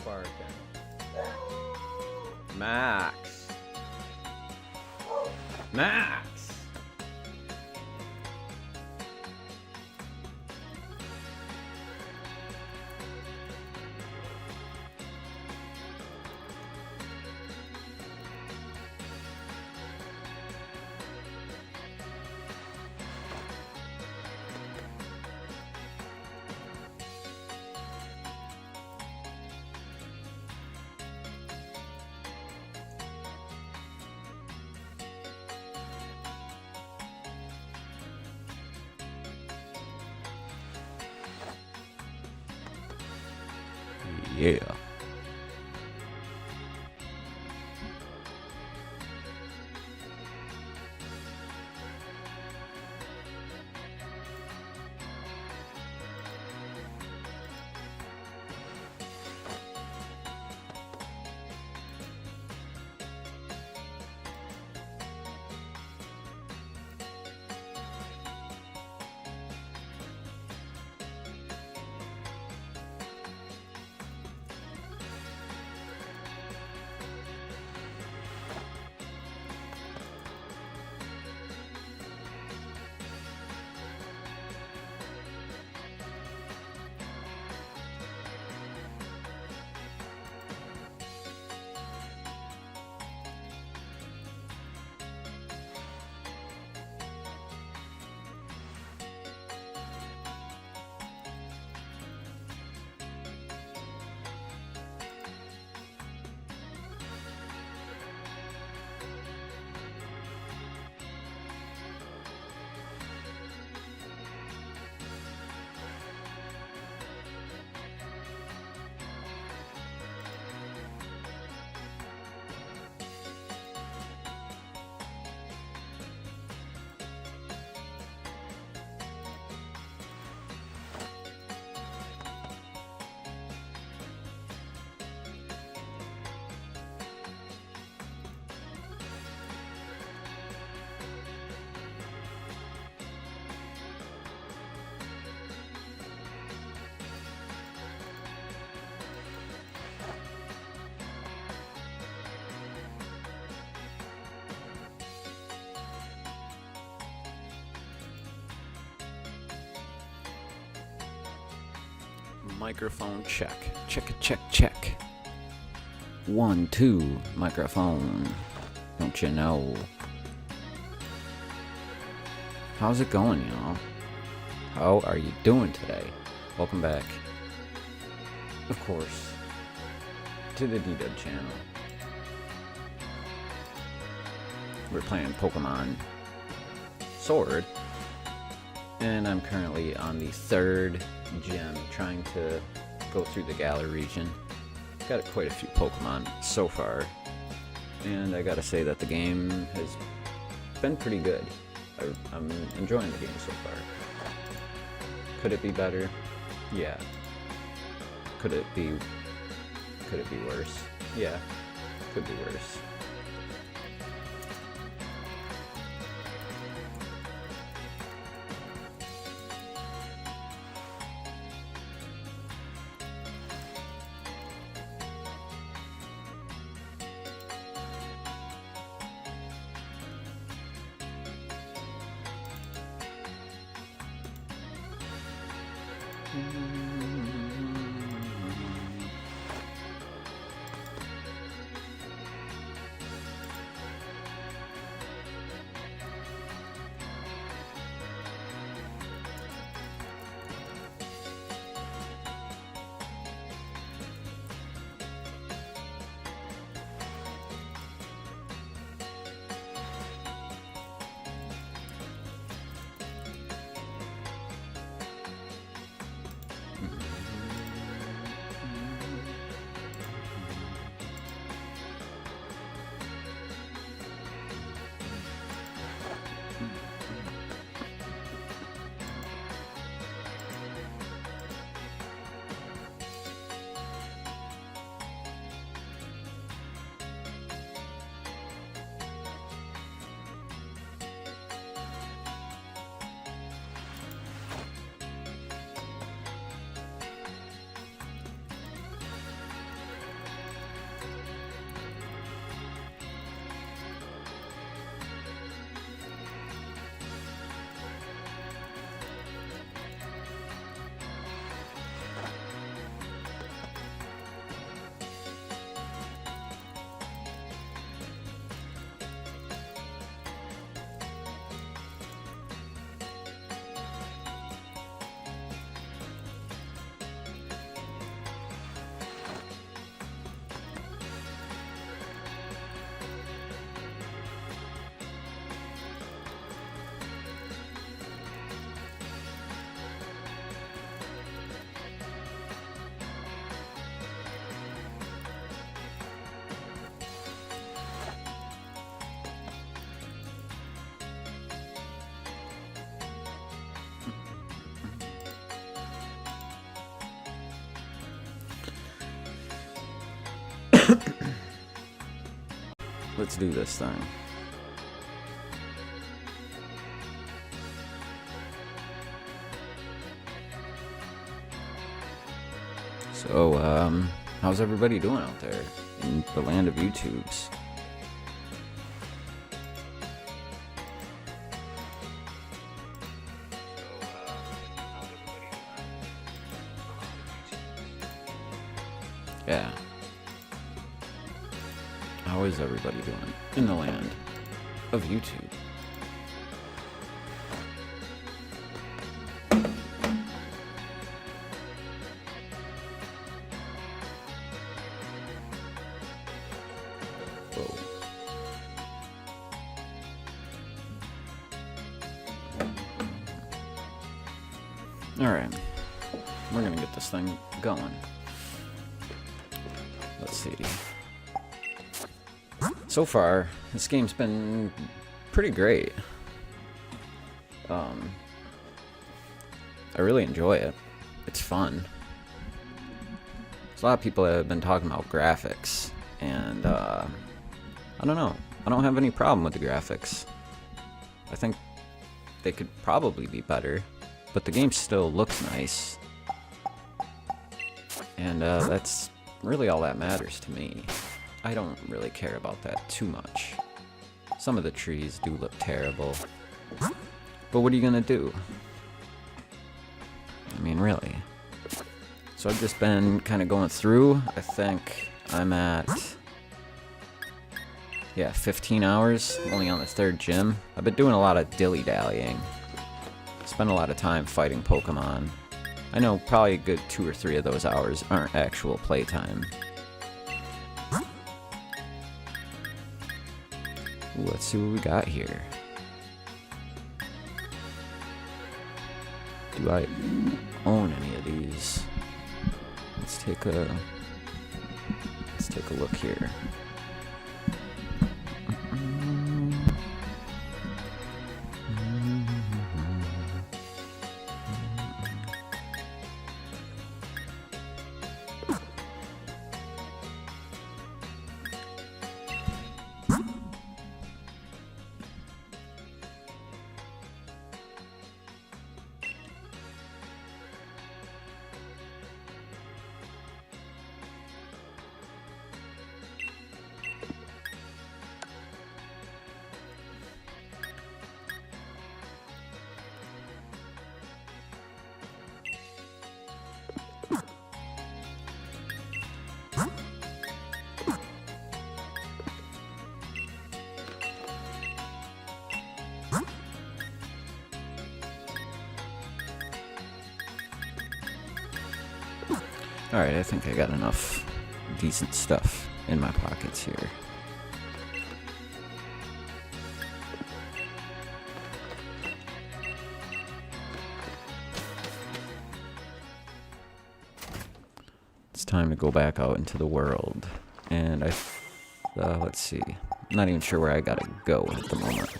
Barking. Max. Max. Yeah. Microphone check. Check. 1, 2, microphone. Don't you know? How's it going, y'all? How are you doing today? Welcome back, of course, to the D-Dub channel. We're playing Pokemon Sword, and I'm currently on the 3rd gym, trying to go through the Galar region. Got quite a few Pokemon so far, and I gotta say that the game has been pretty good. I'm enjoying the game so far. Could it be better? Yeah. Could it be worse? Yeah, could be worse. let's do this thing. So, how's everybody doing out there in the land of YouTubes? Yeah. How is everybody doing in the land of YouTube? Whoa. Alright. We're gonna get this thing going. Let's see. So far, this game's been pretty great. I really enjoy it. It's fun. There's a lot of people that have been talking about graphics, and I don't know. I don't have any problem with the graphics. I think they could probably be better, but the game still looks nice. And that's really all that matters to me. I don't really care about that too much. Some of the trees do look terrible, but what are you gonna do? I mean, really. So I've just been kind of going through. I think I'm at, yeah, 15 hours, only on the 3rd gym. I've been doing a lot of dilly-dallying. Spent a lot of time fighting Pokemon. I know probably a good 2 or 3 of those hours aren't actual playtime. Ooh, let's see what we got here. Do I own any of these? Let's take a look here. Alright, I think I got enough decent stuff in my pockets here. It's time to go back out into the world. And let's see. I'm not even sure where I gotta go at the moment.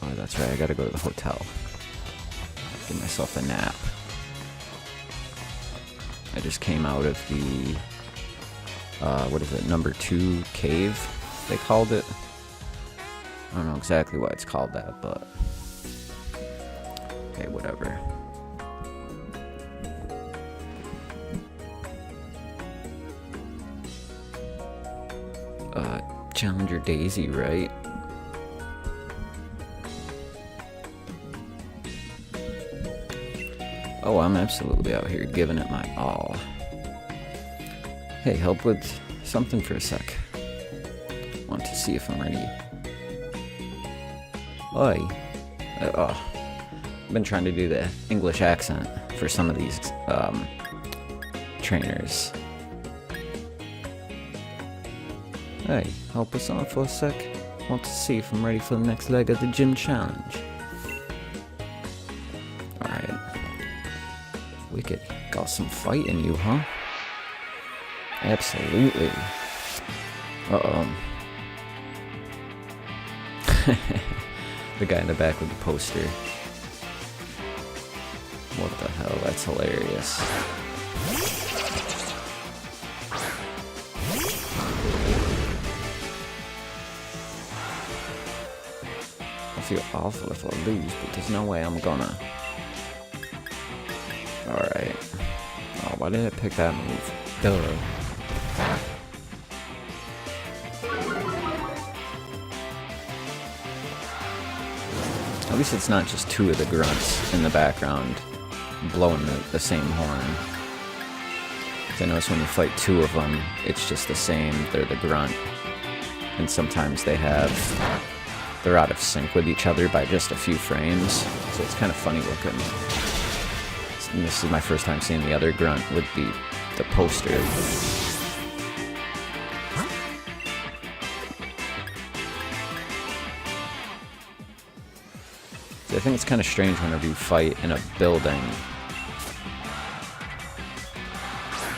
Oh, that's right, I gotta go to the hotel. Give myself a nap. I just came out of the, what is it, number 2 cave, they called it. I don't know exactly why it's called that, but okay, whatever. Challenger Daisy, right? Oh, I'm absolutely out here giving it my all. Hey, help with something for a sec. Want to see if I'm ready. Oi. I've been trying to do the English accent for some of these trainers. Hey, help us on for a sec. Want to see if I'm ready for the next leg of the gym challenge. Alright. Wicked. Got some fight in you, huh? Absolutely. Uh-oh. The guy in the back with the poster. What the hell? That's hilarious. feel awful if I lose, but there's no way I'm gonna. Alright. Oh, why did I pick that move? Duh. At least it's not just two of the grunts in the background blowing the same horn. I notice when you fight two of them, it's just the same. They're the grunt. And sometimes they're out of sync with each other by just a few frames. So it's kind of funny looking. And this is my first time seeing the other grunt with the poster. I think it's kind of strange whenever you fight in a building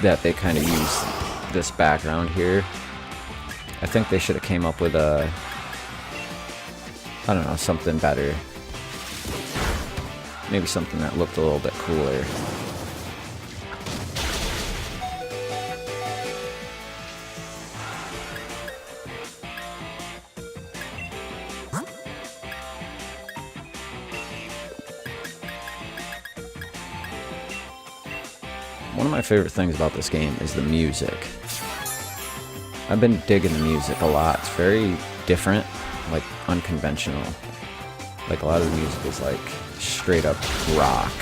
that they kind of use this background here. I think they should have came up with I don't know, something better. Maybe something that looked a little bit cooler. One of my favorite things about this game is the music. I've been digging the music a lot. It's very different, like unconventional. Like a lot of the music is like straight up rock.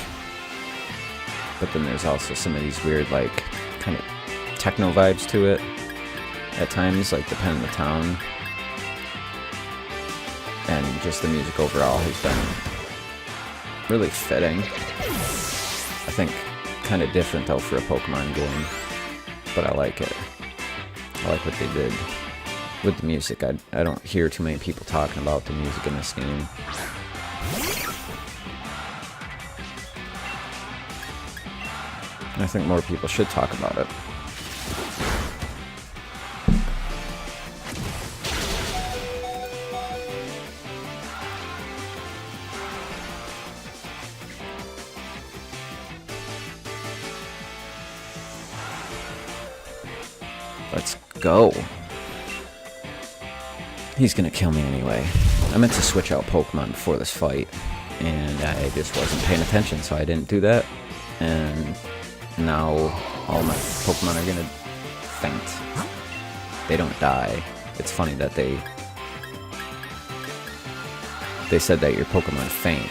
But then there's also some of these weird like kind of techno vibes to it at times, like depending on the town. And just the music overall has been really fitting. I think kind of different though for a Pokemon game, but I like it. I like what they did with the music. I don't hear too many people talking about the music in this game. And I think more people should talk about it. Let's go. He's gonna kill me anyway. I meant to switch out Pokemon before this fight, and I just wasn't paying attention, so I didn't do that. And now all my Pokemon are gonna faint. They don't die. It's funny that they said that your Pokemon faint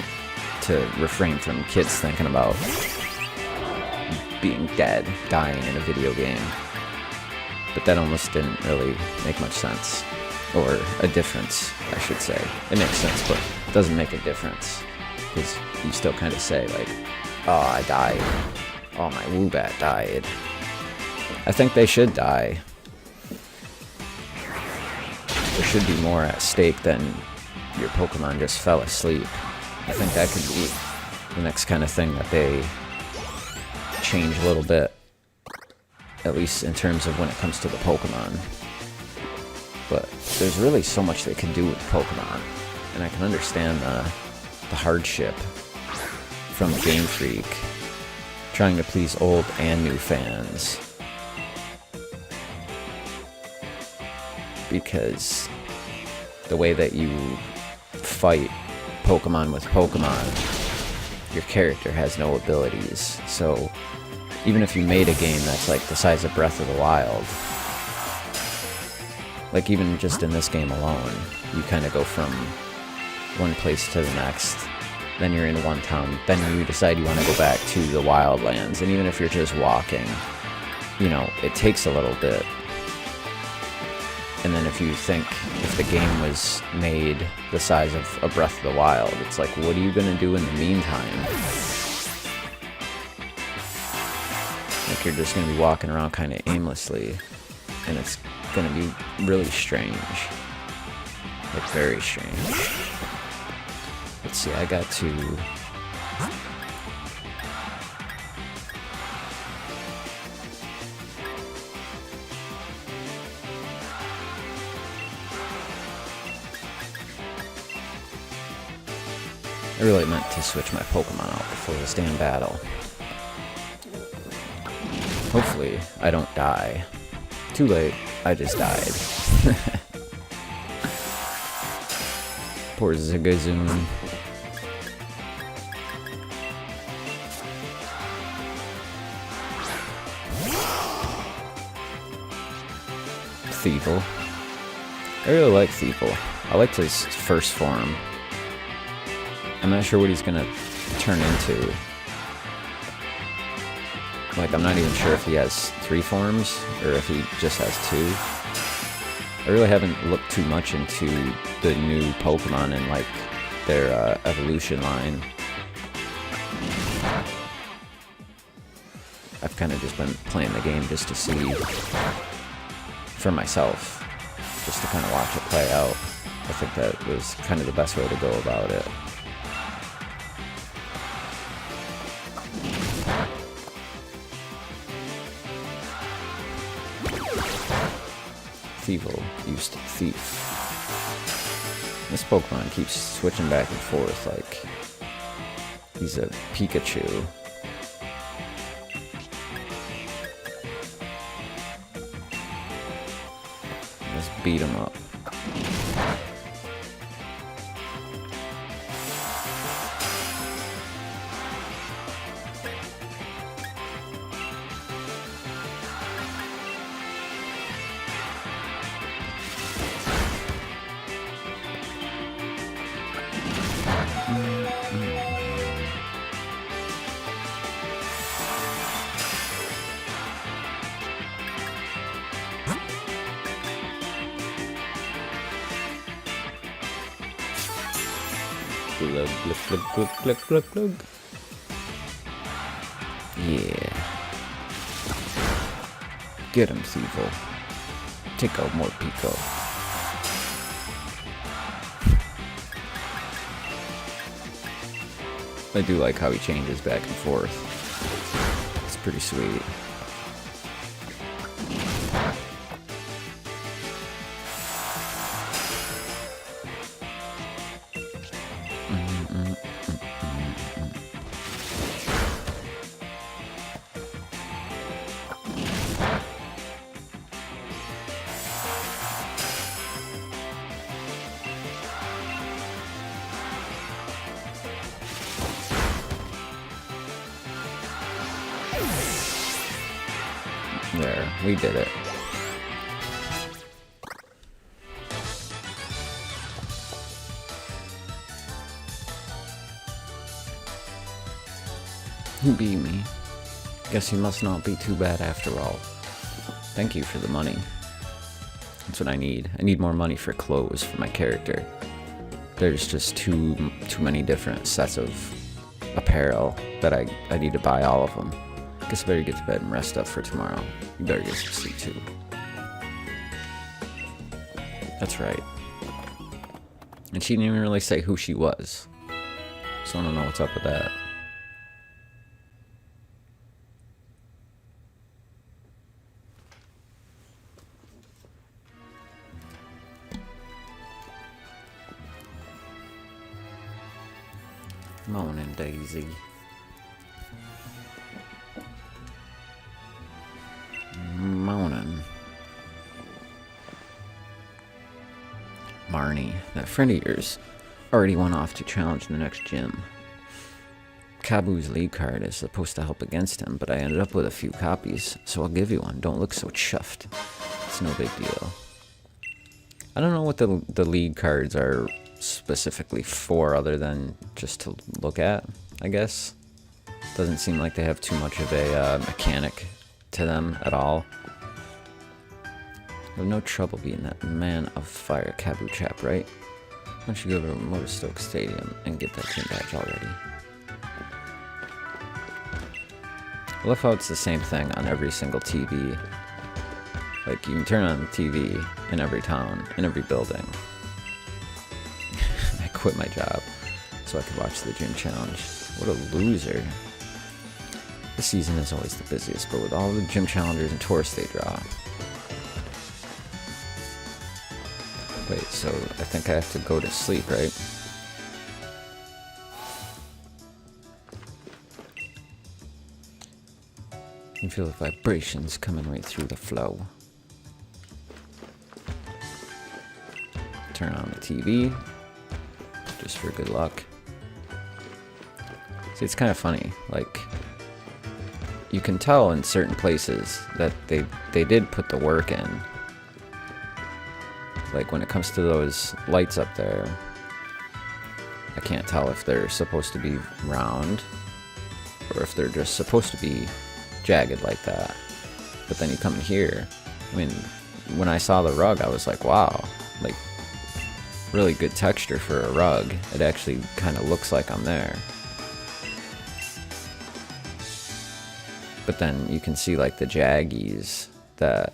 to refrain from kids thinking about being dead, dying in a video game. But that almost didn't really make much sense. Or a difference, I should say. It makes sense, but it doesn't make a difference. Because you still kind of say, like, oh, I died. Oh, my Woobat died. I think they should die. There should be more at stake than your Pokemon just fell asleep. I think that could be the next kind of thing that they change a little bit. At least in terms of when it comes to the Pokemon. But there's really so much they can do with Pokemon. And I can understand the hardship from Game Freak trying to please old and new fans. Because the way that you fight Pokemon with Pokemon, your character has no abilities. So even if you made a game that's like the size of Breath of the Wild, like even just in this game alone, you kind of go from one place to the next, then you're in one town, then you decide you want to go back to the Wildlands, and even if you're just walking, you know, it takes a little bit. And then if you think if the game was made the size of a Breath of the Wild, it's like, what are you going to do in the meantime? Like you're just going to be walking around kind of aimlessly, and it's going to be really strange. Like very strange. Let's see, I got to... I really meant to switch my Pokemon out before this damn battle. Hopefully, I don't die. Too late, I just died. Poor Zigazoo. Thievul. I really like Thievul. I liked his first form. I'm not sure what he's gonna turn into. Like, I'm not even sure if he has 3 forms or if he just has 2. I really haven't looked too much into the new Pokemon and like their evolution line. I've kind of just been playing the game just to see for myself, just to kind of watch it play out. I think that was kind of the best way to go about it. Thievul used Thief. This Pokemon keeps switching back and forth like he's a Pikachu. Let's beat him up. Glug, glug, glug, glug, glug, glug, glug. Yeah. Get him, Thievul. Take out more Pico. I do like how he changes back and forth. It's pretty sweet. There, we did it. He beat me. Guess he must not be too bad after all. Thank you for the money. That's what I need. I need more money for clothes for my character. There's just too many different sets of apparel that I need to buy all of them. Guess I better get to bed and rest up for tomorrow. You better get some sleep too. That's right. And she didn't even really say who she was. So I don't know what's up with that. Morning, Daisy. Morning. Marnie, that friend of yours, already went off to challenge the next gym. Kabu's lead card is supposed to help against him, but I ended up with a few copies, so I'll give you one. Don't look so chuffed. It's no big deal. I don't know what the lead cards are specifically for, other than just to look at, I guess. Doesn't seem like they have too much of a mechanic to them at all. I have no trouble being that man of fire Kabu chap, right? Why don't you go to Motorstoke Stadium and get that gym badge already? I love how it's the same thing on every single TV. Like, you can turn on the TV in every town, in every building. I quit my job so I could watch the gym challenge. What a loser. This season is always the busiest, but with all the gym challengers and tourists they draw. Wait, so I think I have to go to sleep, right? You can feel the vibrations coming right through the flow. Turn on the TV. just for good luck. See, it's kind of funny. Like, you can tell in certain places that they did put the work in. Like, when it comes to those lights up there, I can't tell if they're supposed to be round or if they're just supposed to be jagged like that. But then you come here, I mean, when I saw the rug, I was like, wow, like, really good texture for a rug. It actually kind of looks like I'm there. But then you can see like the jaggies that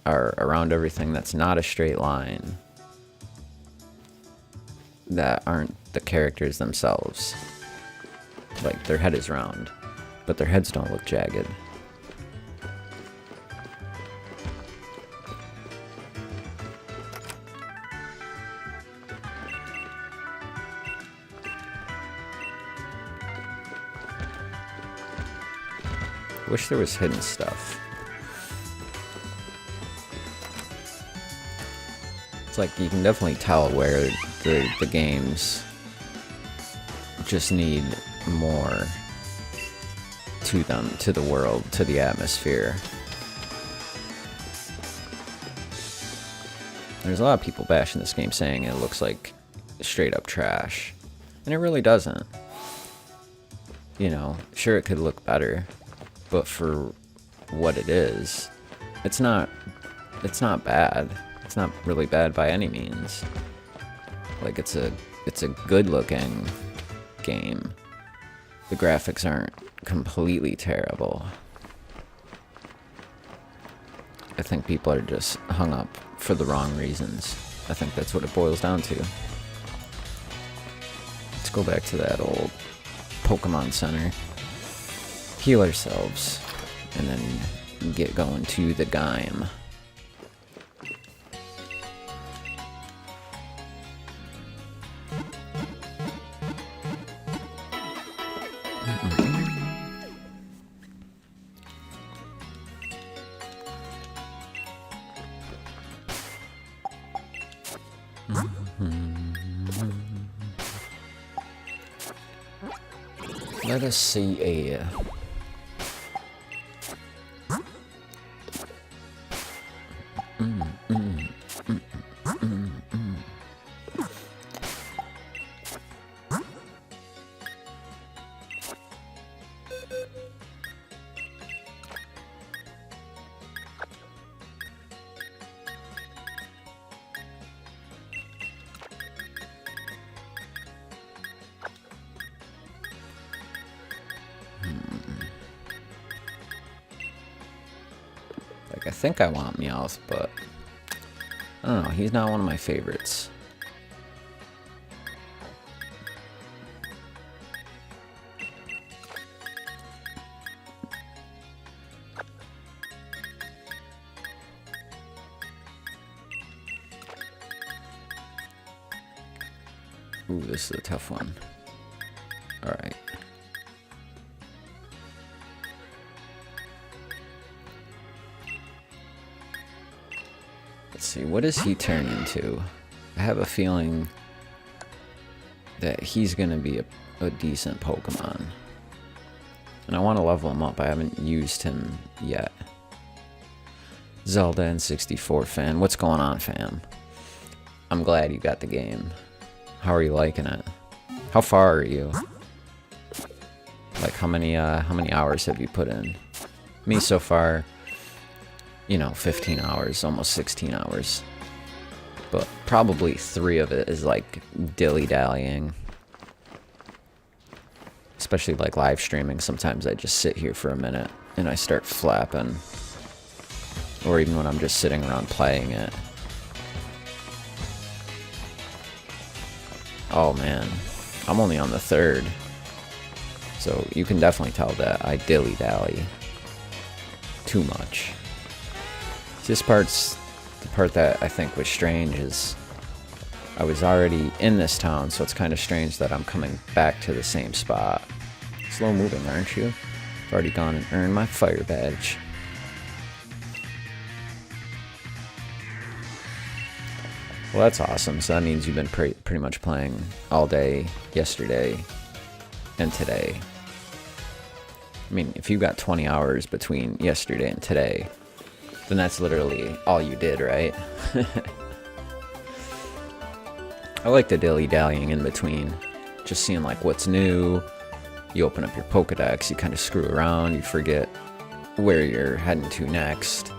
are around everything that's not a straight line, that aren't the characters themselves. Like, their head is round, but their heads don't look jagged. Wish there was hidden stuff. It's like you can definitely tell where the games just need more to them, to the world, to the atmosphere. There's a lot of people bashing this game saying it looks like straight up trash. And it really doesn't. You know, sure it could look better, but for what it is, it's not bad. It's not really bad by any means. Like, it's a good looking game. The graphics aren't completely terrible. I think people are just hung up for the wrong reasons. I think that's what it boils down to. Let's go back to that old Pokemon Center. Heal ourselves, and then get going to the game. Let us see a I think I want Meowth, but I don't know, he's not one of my favorites. Ooh, this is a tough one. Alright. Let's see, what does he turn into? I have a feeling that he's gonna be a decent Pokemon. And I want to level him up. I haven't used him yet. Zelda N64 fan. What's going on, fam? I'm glad you got the game. How are you liking it? How far are you? Like, how many hours have you put in? Me so far, you know, 15 hours, almost 16 hours. But probably 3 of it is like dilly-dallying. Especially like live streaming. Sometimes I just sit here for a minute and I start flapping. Or even when I'm just sitting around playing it. Oh man, I'm only on the 3rd. So you can definitely tell that I dilly-dally too much. This part's the part that I think was strange is I was already in this town, so it's kind of strange that I'm coming back to the same spot. Slow moving, aren't you? I've already gone and earned my fire badge. Well, that's awesome. So that means you've been pretty much playing all day yesterday and today. I mean, if you got 20 hours between yesterday and today, then that's literally all you did, right? I like the dilly-dallying in between. Just seeing like what's new. You open up your Pokedex, you kind of screw around, you forget where you're heading to next.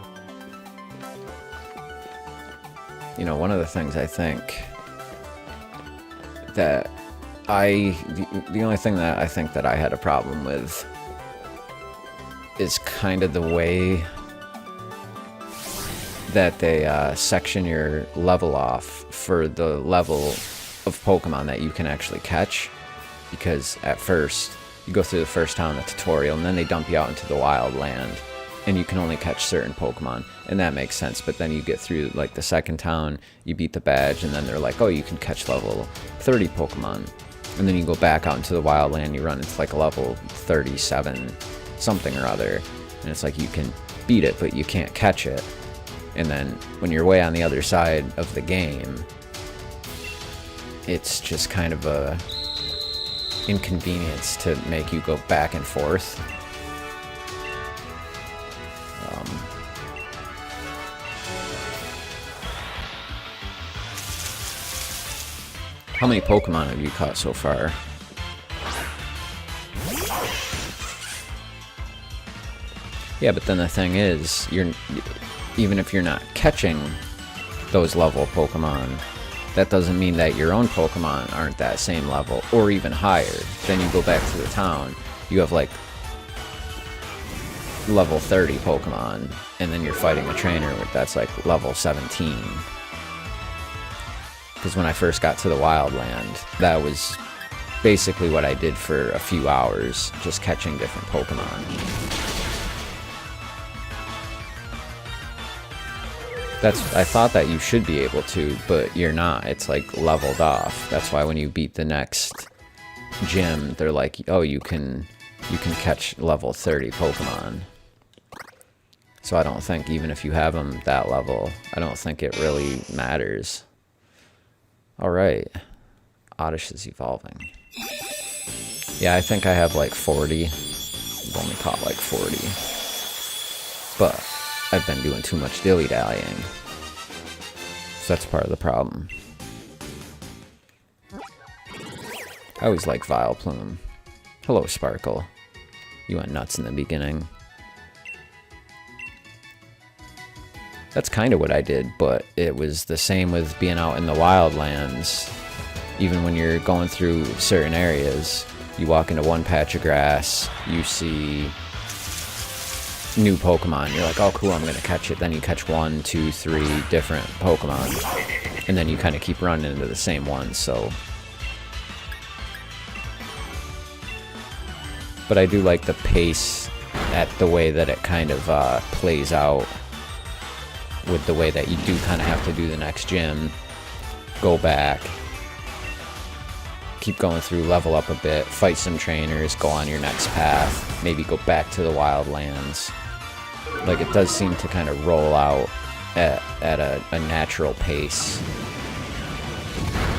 You know, one of the things I think that the only thing that I think that I had a problem with is kind of the way that they section your level off for the level of Pokemon that you can actually catch. Because at first, you go through the first town, the tutorial, and then they dump you out into the wild land, and you can only catch certain Pokemon, and that makes sense. But then you get through like the second town, you beat the badge, and then they're like, oh, you can catch level 30 Pokemon. And then you go back out into the wild land, you run into like a level 37 something or other, and it's like you can beat it, but you can't catch it. And then when you're way on the other side of the game, it's just kind of a inconvenience to make you go back and forth. How many Pokemon have you caught so far? Yeah, but then the thing is, even if you're not catching those level Pokemon, that doesn't mean that your own Pokemon aren't that same level, or even higher. Then you go back to the town, you have like level 30 Pokemon, and then you're fighting a trainer that's like level 17. Because when I first got to the wild land, that was basically what I did for a few hours, just catching different Pokemon. I thought that you should be able to, but you're not. It's like leveled off. That's why when you beat the next gym, they're like, oh, you can catch level 30 Pokemon. So I don't think, even if you have them that level, I don't think it really matters. Alright. Oddish is evolving. Yeah, I think I have like 40. I've only caught like 40. But I've been doing too much dilly-dallying. So that's part of the problem. I always like Vileplume. Hello, Sparkle. You went nuts in the beginning. That's kind of what I did, but it was the same with being out in the wildlands. Even when you're going through certain areas, you walk into one patch of grass, you see new Pokemon, you're like, oh cool, I'm gonna catch it. Then you catch 1, 2, 3 different Pokemon, and then you kind of keep running into the same one. So, but I do like the pace at the way that it kind of plays out, with the way that you do kind of have to do the next gym, go back, keep going through, level up a bit, fight some trainers, go on your next path, maybe go back to the wildlands. Like, it does seem to kind of roll out at a natural pace.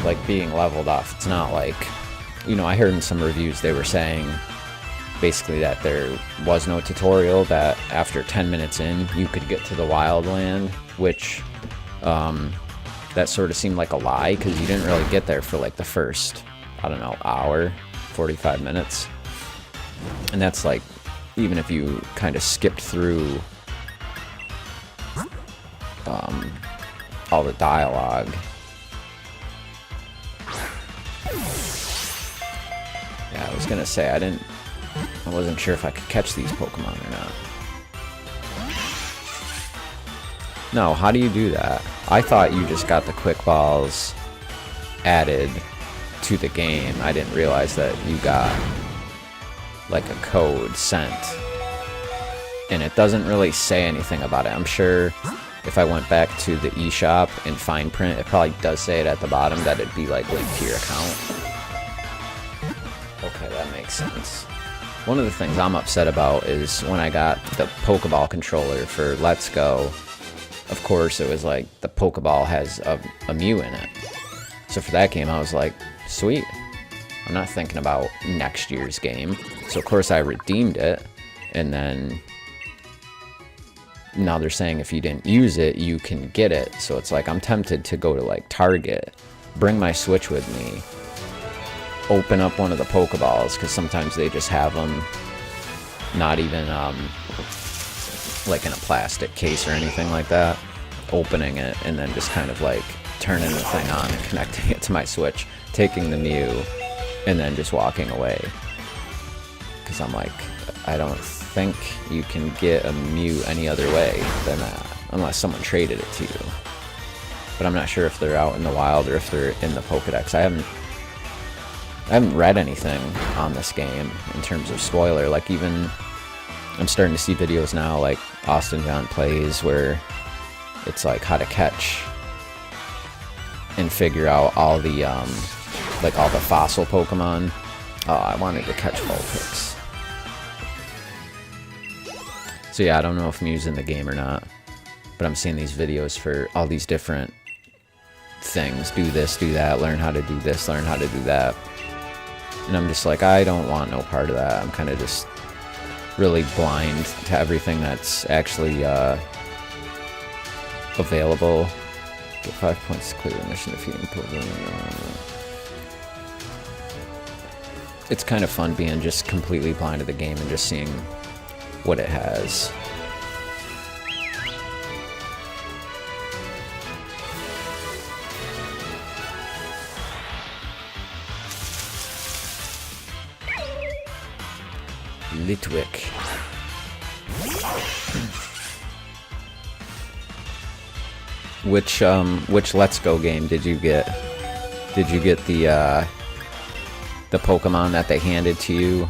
Like, being leveled off, it's not like, you know, I heard in some reviews they were saying basically that there was no tutorial, that after 10 minutes in, you could get to the wildland, which, that sort of seemed like a lie, because you didn't really get there for like the first, I don't know, hour, 45 minutes. And that's like, even if you kind of skipped through all the dialogue. Yeah, I was gonna say, I wasn't sure if I could catch these Pokemon or not. No, how do you do that? I thought you just got the quick balls added to the game. I didn't realize that you got like a code sent. And it doesn't really say anything about it. I'm sure if I went back to the eShop in fine print, it probably does say it at the bottom that it'd be like linked to your account. Okay, that makes sense. One of the things I'm upset about is when I got the Pokeball controller for Let's Go of course, it was like the Pokeball has a Mew in it. So for that game, I was like, sweet. I'm not thinking about next year's game. So of course I redeemed it, and then now they're saying if you didn't use it, you can get it. So it's like I'm tempted to go to like Target, bring my Switch with me, open up one of the Pokeballs, because sometimes they just have them not even like in a plastic case or anything like that, opening it and then just kind of like turning the thing on and connecting it to my Switch, taking the Mew, and then just walking away. Because I'm like, I don't think you can get a Mew any other way than that, unless someone traded it to you. But I'm not sure if they're out in the wild or if they're in the Pokedex. I haven't read anything on this game in terms of spoiler. Like, even I'm starting to see videos now, like Austin John Plays, where it's like how to catch and figure out all the like all the fossil Pokemon. Oh, I wanted to catch Vulpix. So yeah, I don't know if Mew's in the game or not, but I'm seeing these videos for all these different things. Do this, do that, learn how to do this, learn how to do that. And I'm just like, I don't want no part of that. I'm kind of just really blind to everything that's actually available. Get 5 points to clear the mission defeating Pokemon. It's kind of fun being just completely blind to the game and just seeing what it has. Litwick. Which Let's Go game did you get? Did you get the Pokemon that they handed to you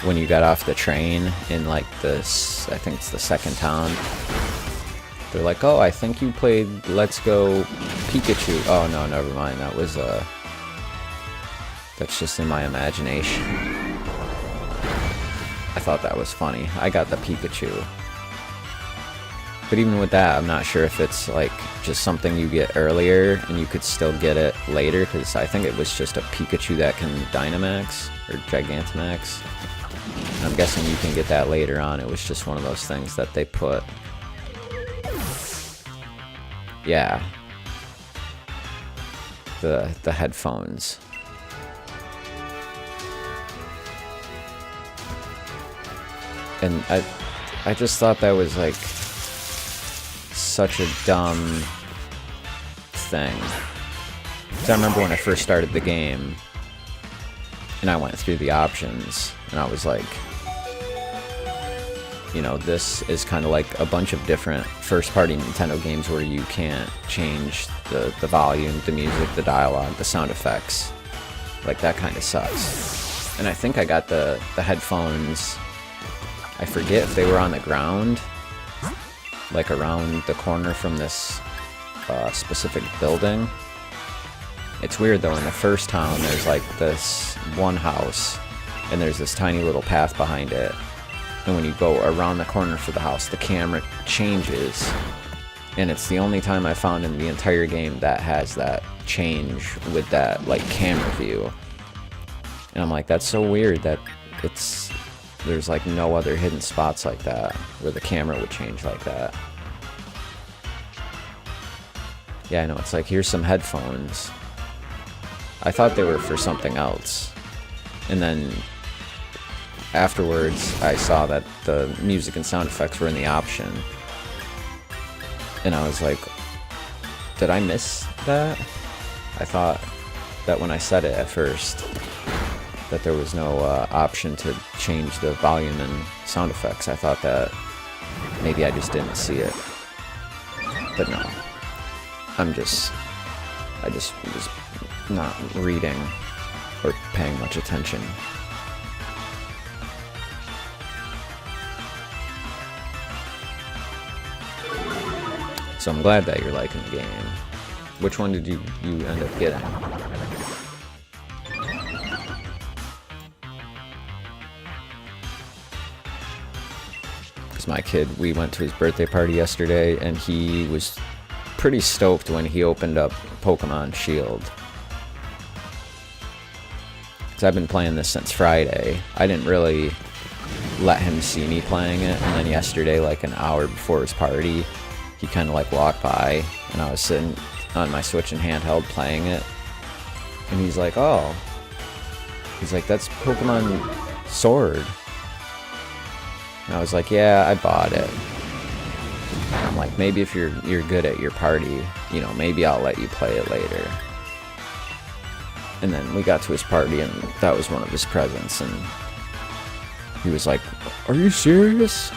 when you got off the train in like this? I think it's the second town. They're like, oh, I think you played Let's Go Pikachu. Oh no, never mind. That was that's just in my imagination. I thought that was funny. I got the Pikachu. But even with that, I'm not sure if it's like just something you get earlier and you could still get it later, because I think it was just a Pikachu that can Dynamax or Gigantamax. And I'm guessing you can get that later on. It was just one of those things that they put. Yeah. The headphones. And I just thought that was like such a dumb thing. Because I remember when I first started the game and I went through the options and I was like, you know, this is kind of like a bunch of different first-party Nintendo games where you can't change the volume, the music, the dialogue, the sound effects. Like, that kind of sucks. And I think I got the headphones, I forget if they were on the ground, like around the corner from this specific building. It's weird though, in the first town there's like this one house and there's this tiny little path behind it, and when you go around the corner for the house, the camera changes, and it's the only time I found in the entire game that has that change with that like camera view. And I'm like, that's so weird that there's like no other hidden spots like that where the camera would change like that. Yeah, I know, it's like, here's some headphones. I thought they were for something else. And then afterwards, I saw that the music and sound effects were in the option. And I was like, did I miss that? I thought that when I said it at first, that there was no option to change the volume and sound effects. I thought that maybe I just didn't see it. But no. I just was not reading or paying much attention. So I'm glad that you're liking the game. Which one did you end up getting? Because my kid, we went to his birthday party yesterday, and he was pretty stoked when he opened up Pokemon Shield. Because I've been playing this since Friday. I didn't really let him see me playing it, and then yesterday, like an hour before his party, he kind of like walked by, and I was sitting on my Switch and handheld playing it, and he's like, oh. He's like, that's Pokemon Sword. And I was like, yeah, I bought it. And I'm like, maybe if you're good at your party, you know, maybe I'll let you play it later. And then we got to his party, and that was one of his presents, and he was like, are you serious?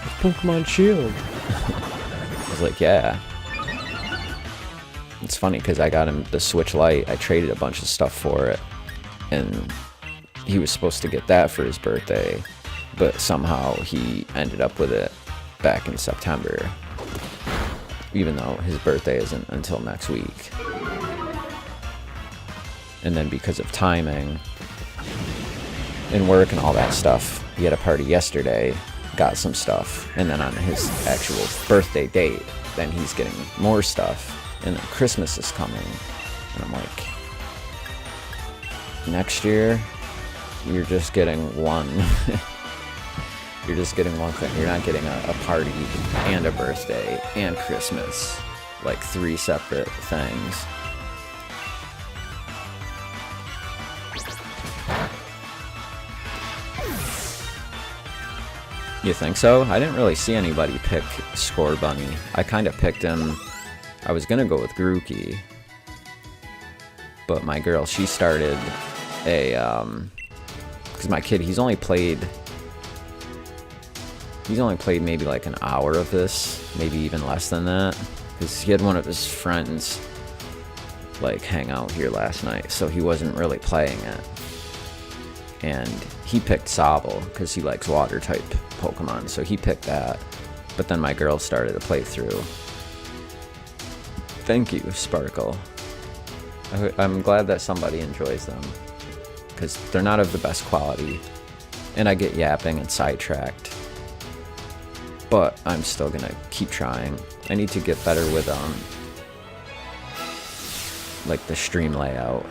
It's Pokemon Shield. I was like, yeah. It's funny because I got him the Switch Lite. I traded a bunch of stuff for it, and he was supposed to get that for his birthday, but somehow he ended up with it back in September, even though his birthday isn't until next week. And then because of timing and work and all that stuff, he had a party yesterday, got some stuff, and then on his actual birthday date, then he's getting more stuff, and then Christmas is coming, and I'm like, next year, you're just getting one. You're just getting one thing. You're not getting a party and a birthday and Christmas, like 3 separate things. You think so? I didn't really see anybody pick Score Bunny. I kind of picked him. I was gonna go with Grookey, but my girl, she started a because my kid, he's only played maybe like an hour of this, maybe even less than that, because he had one of his friends like hang out here last night, so he wasn't really playing it. And he picked Sobble because he likes water type Pokemon, so he picked that. But then my girl started a playthrough. Thank you, Sparkle. I'm glad that somebody enjoys them, because they're not of the best quality, and I get yapping and sidetracked. But I'm still gonna keep trying. I need to get better with like the stream layout,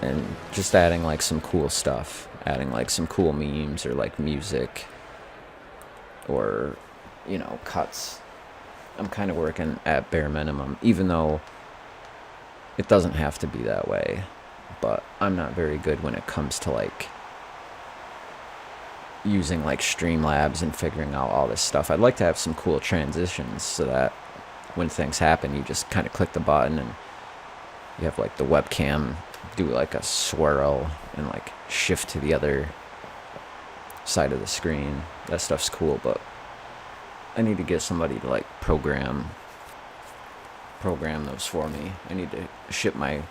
and just adding like some cool stuff, adding like some cool memes or like music, or, you know, cuts. I'm kind of working at bare minimum, even though it doesn't have to be that way. But I'm not very good when it comes to like using like Streamlabs and figuring out all this stuff. I'd like to have some cool transitions so that when things happen, you just kind of click the button and you have like the webcam do like a swirl and like shift to the other side of the screen. That stuff's cool, but I need to get somebody to like program those for me. I need to ship my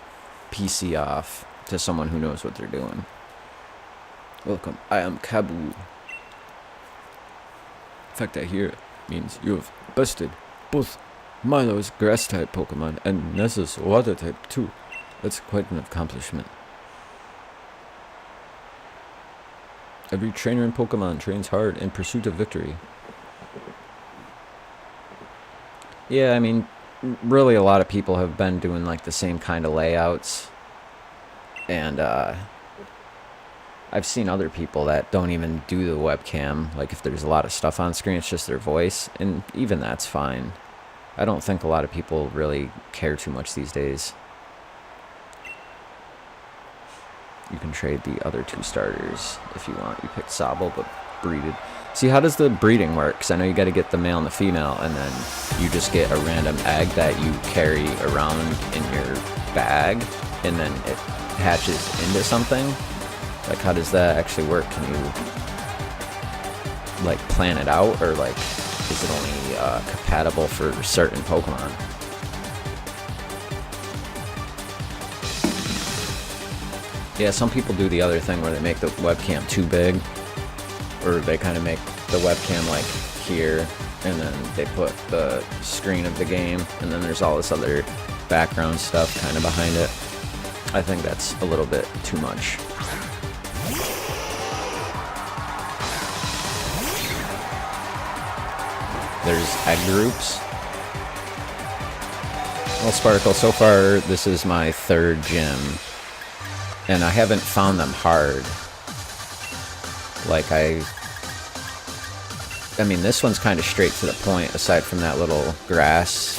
PC off to someone who knows what they're doing. Welcome, I am Kabu. In fact, I hear it means you have bested both Milo's grass-type Pokemon and Nessa's water-type too. That's quite an accomplishment. Every trainer in Pokemon trains hard in pursuit of victory. Yeah, I mean, really a lot of people have been doing like the same kind of layouts. And I've seen other people that don't even do the webcam. Like if there's a lot of stuff on screen, it's just their voice, and even that's fine. I don't think a lot of people really care too much these days. You can trade the other 2 starters if you want. You picked Sobble, but breeded. See, how does the breeding work? Because I know you got to get the male and the female, and then you just get a random egg that you carry around in your bag, and then it hatches into something. Like, how does that actually work? Can you like plan it out, or like is it only compatible for certain Pokemon? Yeah, some people do the other thing where they make the webcam too big, or they kind of make the webcam like here, and then they put the screen of the game, and then there's all this other background stuff kind of behind it. I think that's a little bit too much. there's egg groups. Well, Sparkle, so far this is my third gym, and I haven't found them hard. Like, I mean, this one's kind of straight to the point, aside from that little grass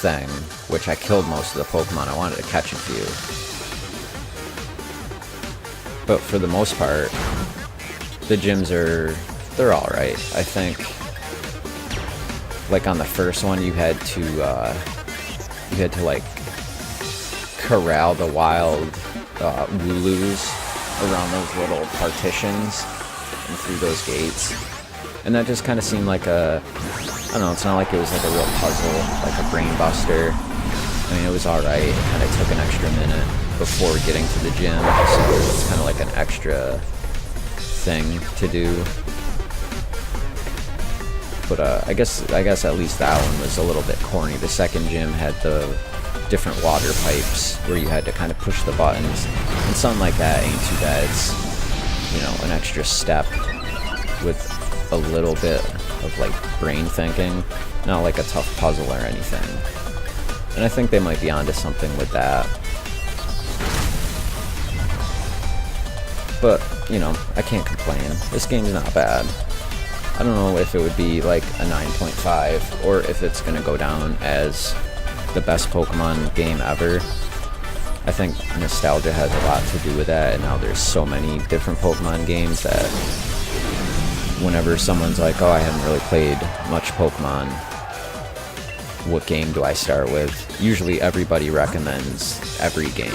thing, which I killed most of the Pokemon. I wanted to catch a few. But for the most part, the gyms they're alright. I think, like on the first one, you had to like corral the wild Wooloos around those little partitions and through those gates. And that just kind of seemed like I don't know, it's not like it was like a real puzzle, like a brain buster. I mean, it was alright. It kind of took an extra minute before getting to the gym, so it's kind of like an extra thing to do. But I guess at least that one was a little bit corny. The second gym had the different water pipes where you had to kind of push the buttons, and something like that ain't too bad. It's, you know, an extra step with a little bit of like brain thinking, not like a tough puzzle or anything. And I think they might be onto something with that. But, you know, I can't complain. This game's not bad. I don't know if it would be like a 9.5 or if it's gonna go down as the best Pokemon game ever. I think nostalgia has a lot to do with that, and now there's so many different Pokemon games that whenever someone's like, oh, I haven't really played much Pokemon, what game do I start with? Usually everybody recommends every game.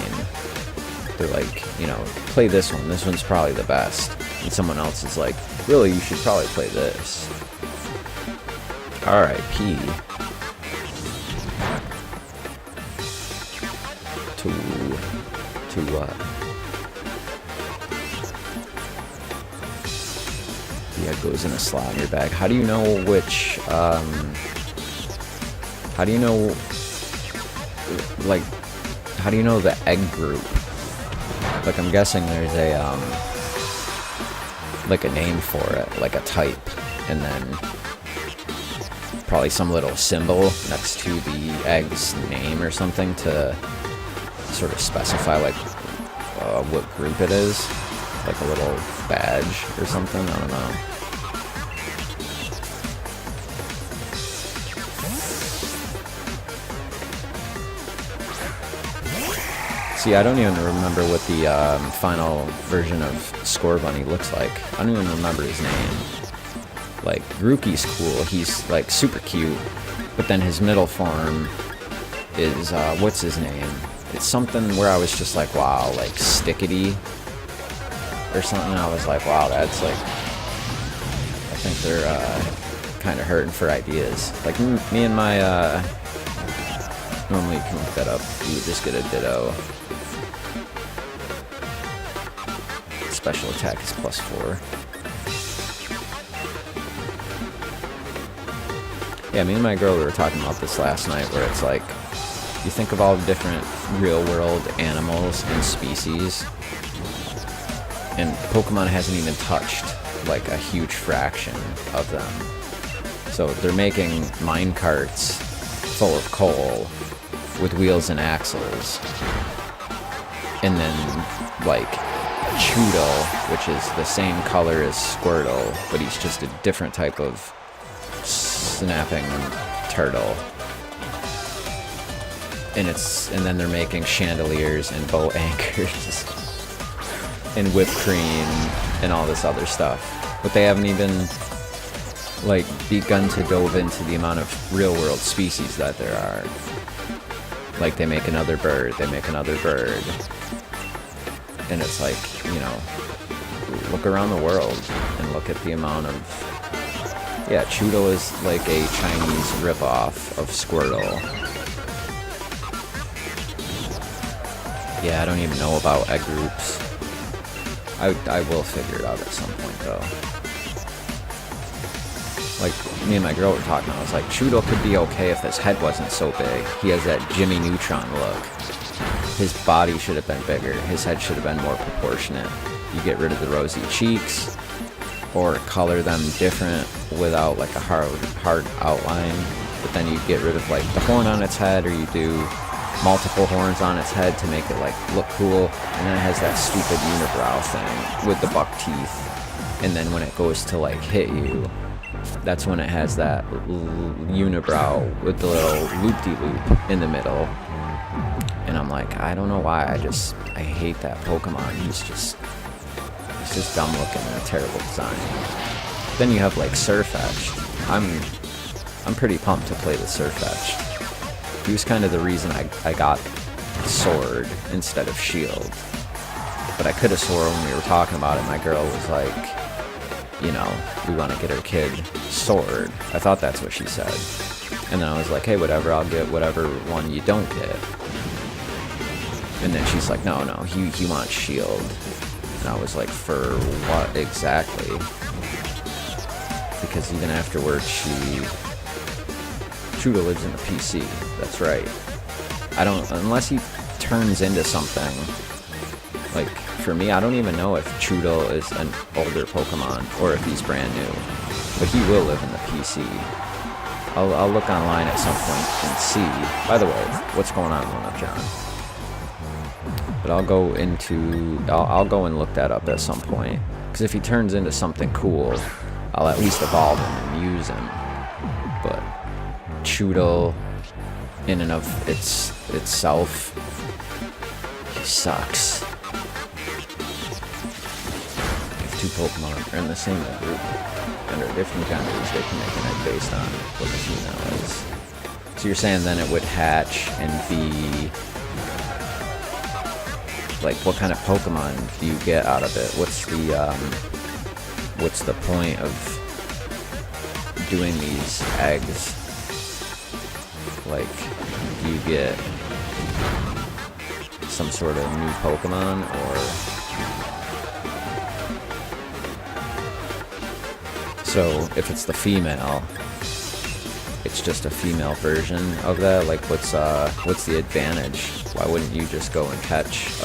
They're like, you know, play this one. This one's probably the best. And someone else is like, really, you should probably play this. R.I.P. To what? Yeah, it goes in a slot in your bag. How do you know which, how do you know, like, how do you know the egg group? Like, I'm guessing there's a, like a name for it, like a type, and then probably some little symbol next to the egg's name or something to sort of specify, like, what group it is. Like a little badge or something, I don't know. See, I don't even remember what the final version of Score Bunny looks like. I don't even remember his name. Like, Grookey's cool, he's like super cute, but then his middle form is, what's his name? It's something where I was just like, wow, like Stickity or something. I was like, wow, that's like, I think they're kind of hurting for ideas. Like, me and my, normally you can look that up, you would just get a Ditto. Special attack is +4. Yeah, me and my girl, we were talking about this last night, where it's like, you think of all the different real-world animals and species, and Pokemon hasn't even touched, like, a huge fraction of them. So they're making minecarts full of coal with wheels and axles, and then, like, Chudo, which is the same color as Squirtle, but he's just a different type of snapping turtle. And then they're making chandeliers and bow anchors and whipped cream and all this other stuff. But they haven't even, like, begun to dove into the amount of real-world species that there are. Like, they make another bird, they make another bird. And it's like, you know, look around the world and look at the amount of... Yeah, Chudo is like a Chinese ripoff of Squirtle. Yeah, I don't even know about egg groups. I will figure it out at some point, though. Like, me and my girl were talking, I was like, Chudo could be okay if his head wasn't so big. He has that Jimmy Neutron look. His body should have been bigger. His head should have been more proportionate. You get rid of the rosy cheeks, or color them different without like a hard outline. But then you get rid of like the horn on its head, or you do multiple horns on its head to make it like look cool. And then it has that stupid unibrow thing with the buck teeth. And then when it goes to like hit you, that's when it has that unibrow with the little loop-de-loop in the middle. And I'm like, I don't know why, I hate that Pokemon. He's just dumb looking and a terrible design. Then you have like Surfetch'd. I'm pretty pumped to play the Surfetch'd. He was kind of the reason I got Sword instead of Shield. But I could have swore when we were talking about it, my girl was like, you know, we want to get her kid Sword. I thought that's what she said. And then I was like, hey, whatever, I'll get whatever one you don't get. And then she's like, no, he wants Shield. And I was like, for what exactly? Because even afterwards, Chuda lives in the PC. That's right. Unless he turns into something. Like, for me, I don't even know if Chuda is an older Pokemon or if he's brand new. But he will live in the PC. I'll look online at some point and see. By the way, what's going on, Luna John? But I'll go and look that up at some point. Because if he turns into something cool, I'll at least evolve him and use him. But Chuda, in and of itself, he sucks. If two Pokemon are in the same group and are different genders, they can make an egg based on what the female is. So you're saying then it would hatch and be... like, what kind of Pokemon do you get out of it? What's the point of doing these eggs? Like, do you get some sort of new Pokemon, or... So, if it's the female, it's just a female version of that? Like, what's the advantage? Why wouldn't you just go and catch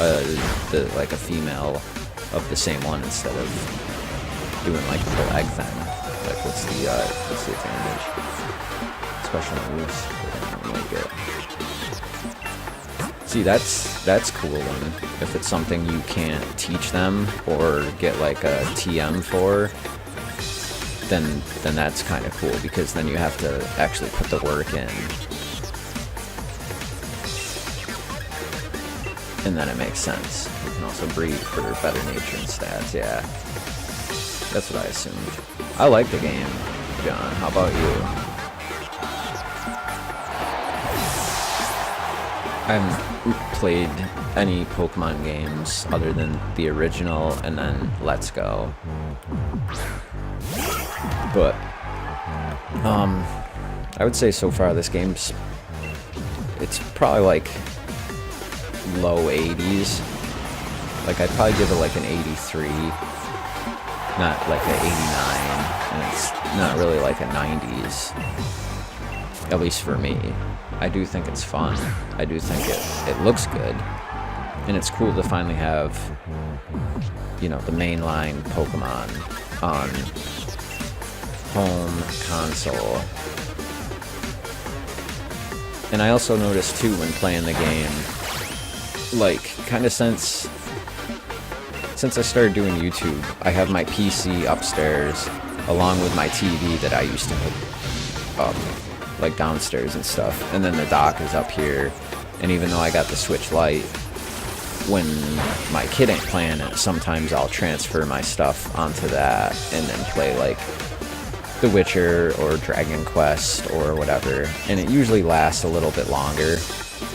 like a female of the same one instead of doing like the whole egg thing? Like, what's the advantage? Special moves they don't really get. See, that's cool one. If it's something you can't teach them or get like a TM for, then that's kind of cool, because then you have to actually put the work in. And then it makes sense. You can also breed for better nature and stats, yeah. That's what I assumed. I like the game, John. How about you? I haven't played any Pokemon games other than the original and then Let's Go. But, I would say so far this game's... it's probably like... low 80s. Like, I'd probably give it like an 83, not like an 89, and it's not really like a 90s, at least for me. I do think it's fun. I do think it looks good, and it's cool to finally have, you know, the mainline Pokemon on home console. And I also noticed too when playing the game, like, kind of since I started doing YouTube, I have my PC upstairs along with my TV that I used to put up, like, downstairs and stuff, and then the dock is up here. And even though I got the Switch Lite, when my kid ain't playing it, sometimes I'll transfer my stuff onto that and then play like The Witcher or Dragon Quest or whatever, and it usually lasts a little bit longer,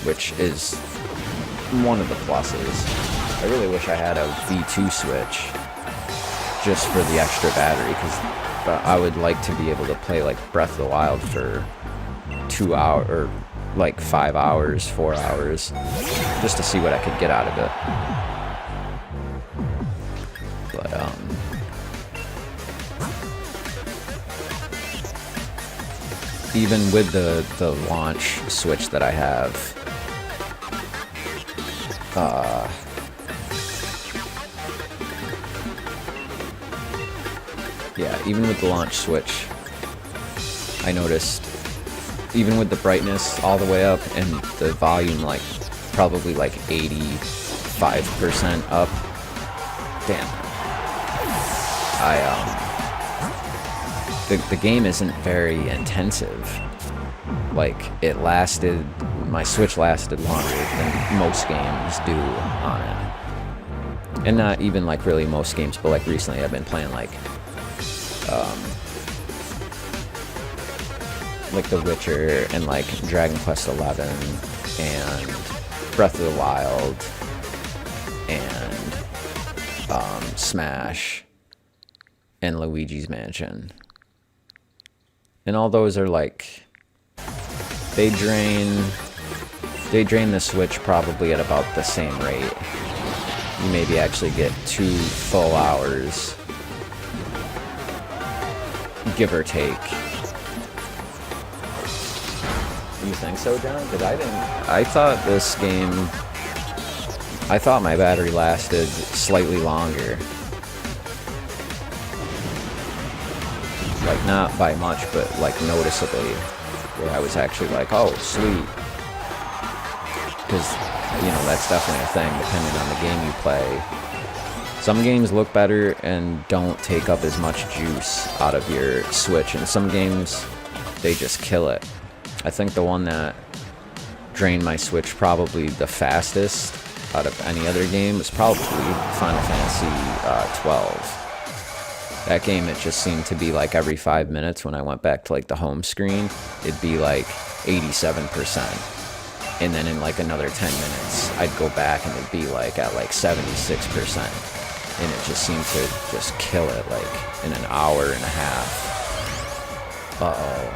which is one of the pluses. I really wish I had a V2 Switch just for the extra battery, because I would like to be able to play like Breath of the Wild for 2 hours, or like 5 hours, 4 hours, just to see what I could get out of it. But even with the launch Switch that I have, Yeah, even with the launch switch, I noticed, even with the brightness all the way up and the volume like probably like 85% up. Damn. The game isn't very intensive. Like, it lasted, my Switch lasted longer than most games do on it. And not even like really most games, but like recently I've been playing like The Witcher and like Dragon Quest 11 and Breath of the Wild and Smash and Luigi's Mansion. And all those are like, they drain the Switch probably at about the same rate. You maybe actually get 2 full hours, give or take. You think so, John? Because I thought my battery lasted slightly longer. Like, not by much, but like noticeably. Where I was actually like, oh, sweet. Because, you know, that's definitely a thing, depending on the game you play. Some games look better and don't take up as much juice out of your Switch, and some games, they just kill it. I think the one that drained my Switch probably the fastest out of any other game was probably Final Fantasy 12. That game, it just seemed to be like every 5 minutes when I went back to like the home screen, it'd be like 87%. And then in like another 10 minutes, I'd go back and it'd be like at like 76%. And it just seemed to just kill it like in an hour and a half. Uh-oh.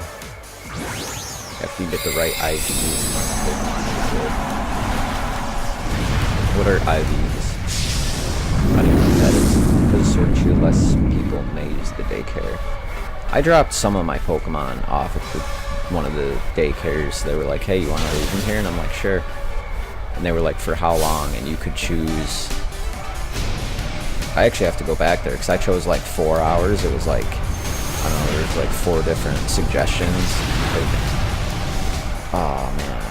After you get the right IVs. What are IVs? I don't even know what that is. Because search less people may use the daycare. I dropped some of my Pokemon off at one of the daycares. They were like, hey, you want to leave them here? And I'm like, sure. And they were like, for how long? And you could choose. I actually have to go back there because I chose like 4 hours. It was like, I don't know, there was like 4 different suggestions. Oh man,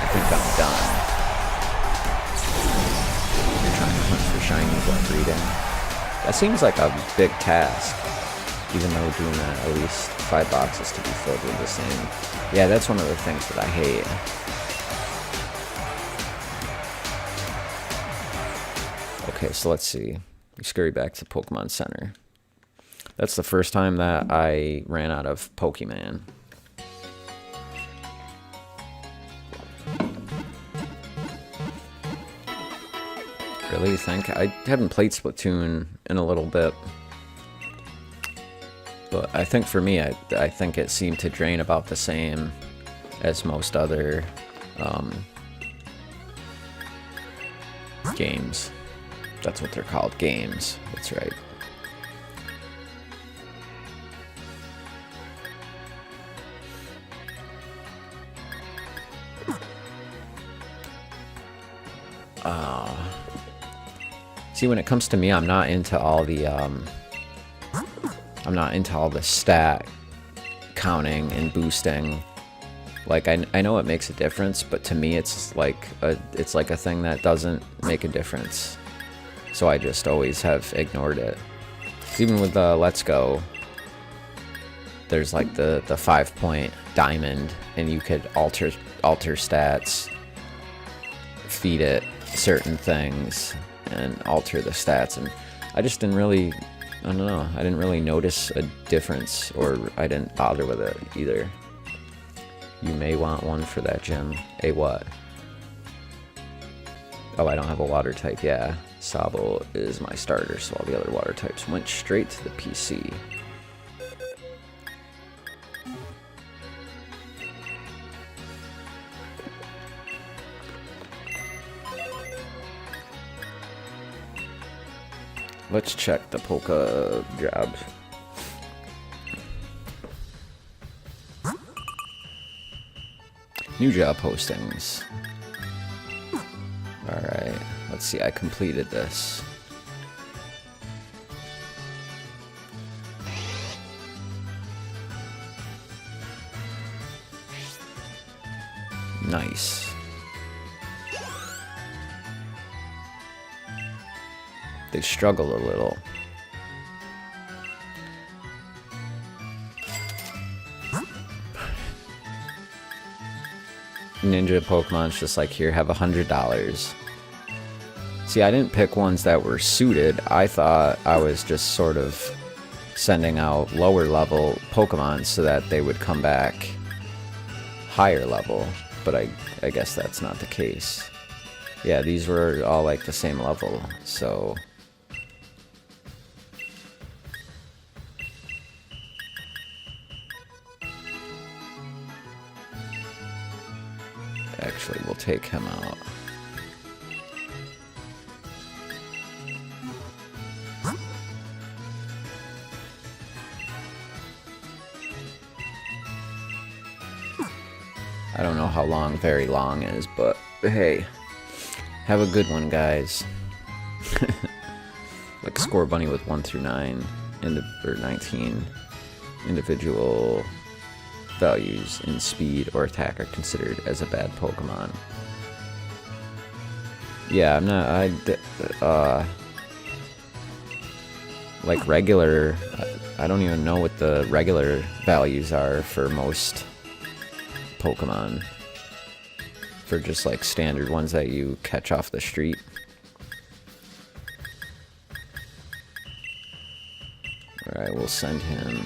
I think I'm done. You're trying to hunt for shinies while breeding. That seems like a big task, even though doing that at least 5 boxes to be filled with the same. Yeah, that's one of the things that I hate. Okay, so let's see. We scurry back to Pokemon Center. That's the first time that I ran out of Pokemon. Really think? I haven't played Splatoon in a little bit. But I think for me, I think it seemed to drain about the same as most other games. That's what they're called, games. That's right. See, when it comes to me, I'm not into all the stat counting and boosting. Like, I know it makes a difference, but to me, it's like a thing that doesn't make a difference. So I just always have ignored it. Even with Let's Go, there's like the 5-point diamond, and you could alter stats, feed it certain things, and alter the stats. And I just didn't really, I don't know, I didn't really notice a difference, or I didn't bother with it either. You may want one for that gym. A what? Oh, I don't have a water type. Yeah, Sabo is my starter, so all the other water types went straight to the PC. Let's check the Poke job. New job postings. Alright, let's see, I completed this. Nice. They struggle a little. Ninja Pokemon's just like, here, have $100. See, I didn't pick ones that were suited. I thought I was just sort of sending out lower level Pokemon so that they would come back higher level. But I guess that's not the case. Yeah, these were all like the same level, so... Actually, we'll take him out. I don't know how long very long is, but hey, have a good one, guys. Like Score Bunny with 1 through 9, or 19 individual values in speed or attack are considered as a bad Pokemon. Yeah, I'm not, like regular, I don't even know what the regular values are for most Pokemon. For just like standard ones that you catch off the street. Alright, we'll send him.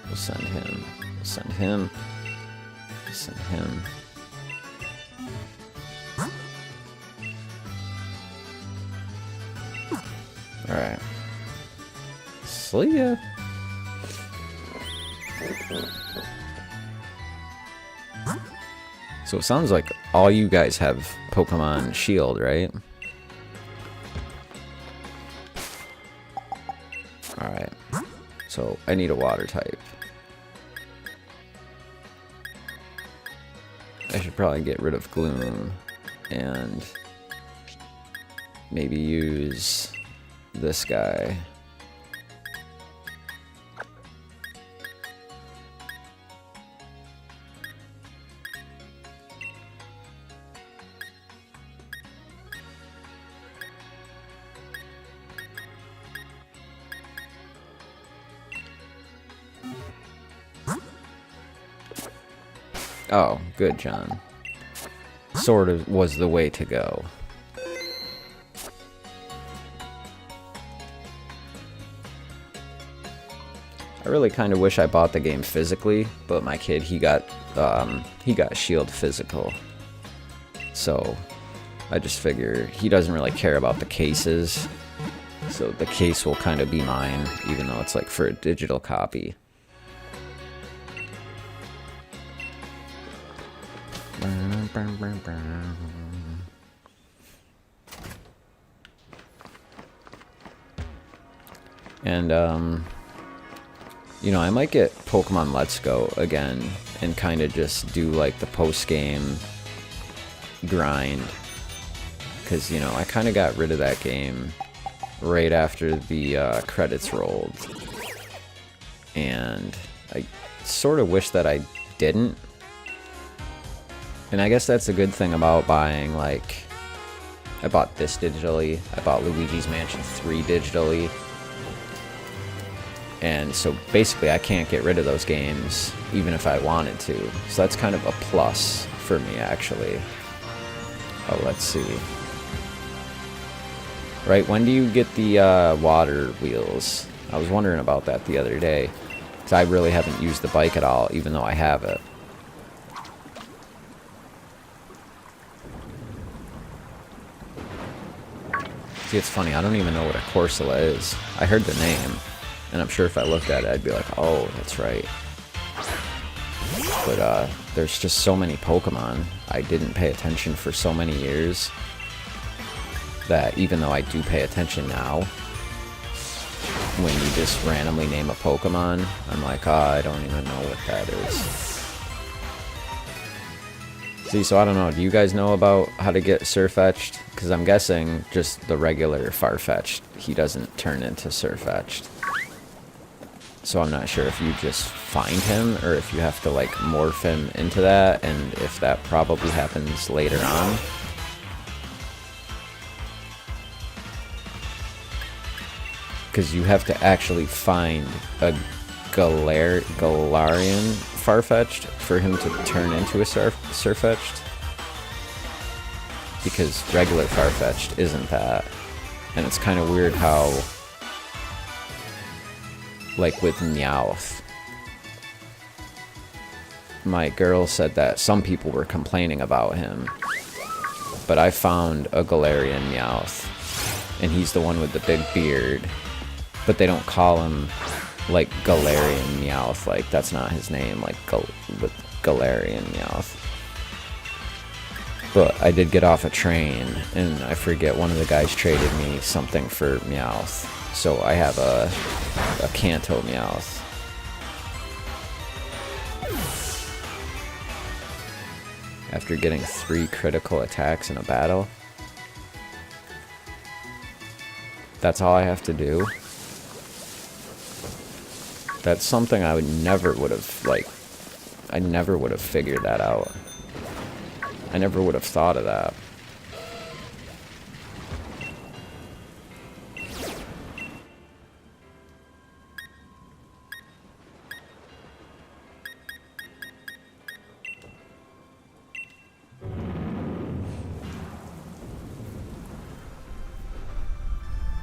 We'll send him. Send him. Send him. Alright. See ya. So it sounds like all you guys have Pokemon Shield, right? Alright. So I need a water type. I should probably get rid of Gloom and maybe use this guy. Oh, good, John. Sort of was the way to go. I really kind of wish I bought the game physically, but my kid, he got Shield physical. So I just figure he doesn't really care about the cases. So the case will kind of be mine, even though it's like for a digital copy. And, you know, I might get Pokemon Let's Go again and kind of just do, like, the post-game grind. Because, you know, I kind of got rid of that game right after the credits rolled. And I sort of wish that I didn't. And I guess that's a good thing about buying, like, I bought this digitally, I bought Luigi's Mansion 3 digitally, and so basically I can't get rid of those games, even if I wanted to, so that's kind of a plus for me, actually. Oh, let's see. Right, when do you get the water wheels? I was wondering about that the other day, because I really haven't used the bike at all, even though I have it. See, it's funny, I don't even know what a Corsola is. I heard the name, and I'm sure if I looked at it, I'd be like, oh, that's right. But, there's just so many Pokemon. I didn't pay attention for so many years that even though I do pay attention now, when you just randomly name a Pokemon, I'm like, oh, I don't even know what that is. See, so I don't know, do you guys know about how to get Surfetched? Because I'm guessing just the regular Farfetch'd, he doesn't turn into Surfetched. So I'm not sure if you just find him or if you have to like morph him into that, and if that probably happens later on. Because you have to actually find a Galarian Farfetch'd for him to turn into a Sirfetch'd. Because regular Farfetch'd isn't that. And it's kind of weird how, like with Meowth, my girl said that some people were complaining about him. But I found a Galarian Meowth, and he's the one with the big beard. But they don't call him like Galarian Meowth, like that's not his name, like with Galarian Meowth. But I did get off a train, and I forget one of the guys traded me something for Meowth, so I have a Kanto Meowth. After getting 3 critical attacks in a battle, that's all I have to do. That's something I never would have figured that out. I never would have thought of that.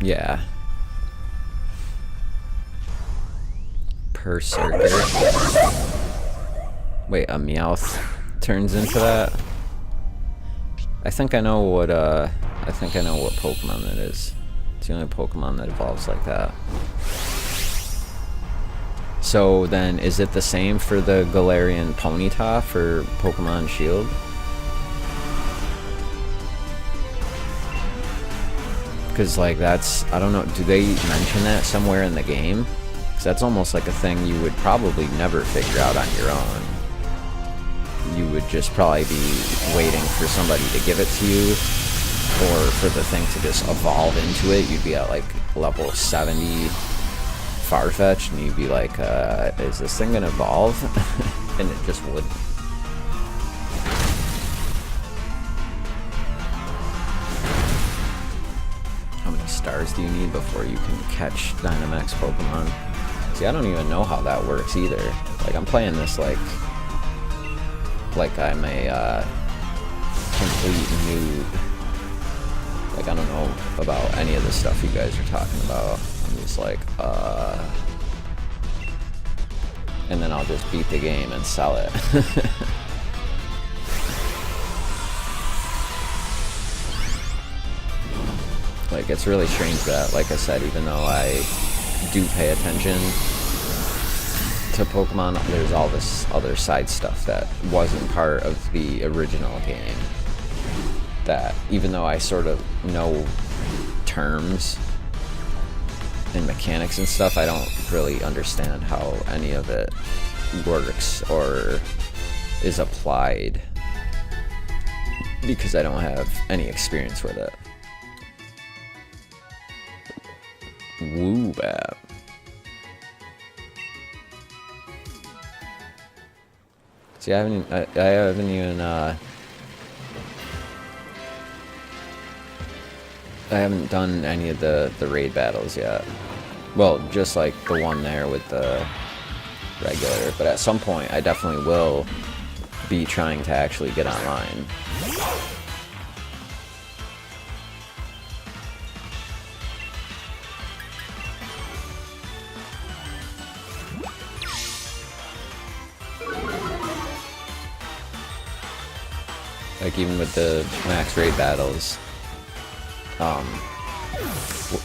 Yeah. Berserker. Wait, a Meowth turns into that? I think I know what Pokemon that is. It's the only Pokemon that evolves like that. So then, is it the same for the Galarian Ponyta for Pokemon Shield? Because like that's, I don't know, do they mention that somewhere in the game? Because that's almost like a thing you would probably never figure out on your own. You would just probably be waiting for somebody to give it to you, or for the thing to just evolve into it. You'd be at like level 70 Farfetch'd, and you'd be like, is this thing gonna evolve? And it just wouldn't. How many stars do you need before you can catch Dynamax Pokemon? See, I don't even know how that works either. Like, I'm playing this like I'm a complete noob. Like, I don't know about any of the stuff you guys are talking about. I'm just like, and then I'll just beat the game and sell it. Like, it's really strange that, like I said, even though I do pay attention to Pokemon, there's all this other side stuff that wasn't part of the original game. That even though I sort of know terms and mechanics and stuff, I don't really understand how any of it works or is applied, because I don't have any experience with it. Woobat. See, I haven't even I haven't done any of the raid battles yet. Well, just like the one there with the regular, but at some point I definitely will be trying to actually get online. Like, even with the max raid battles,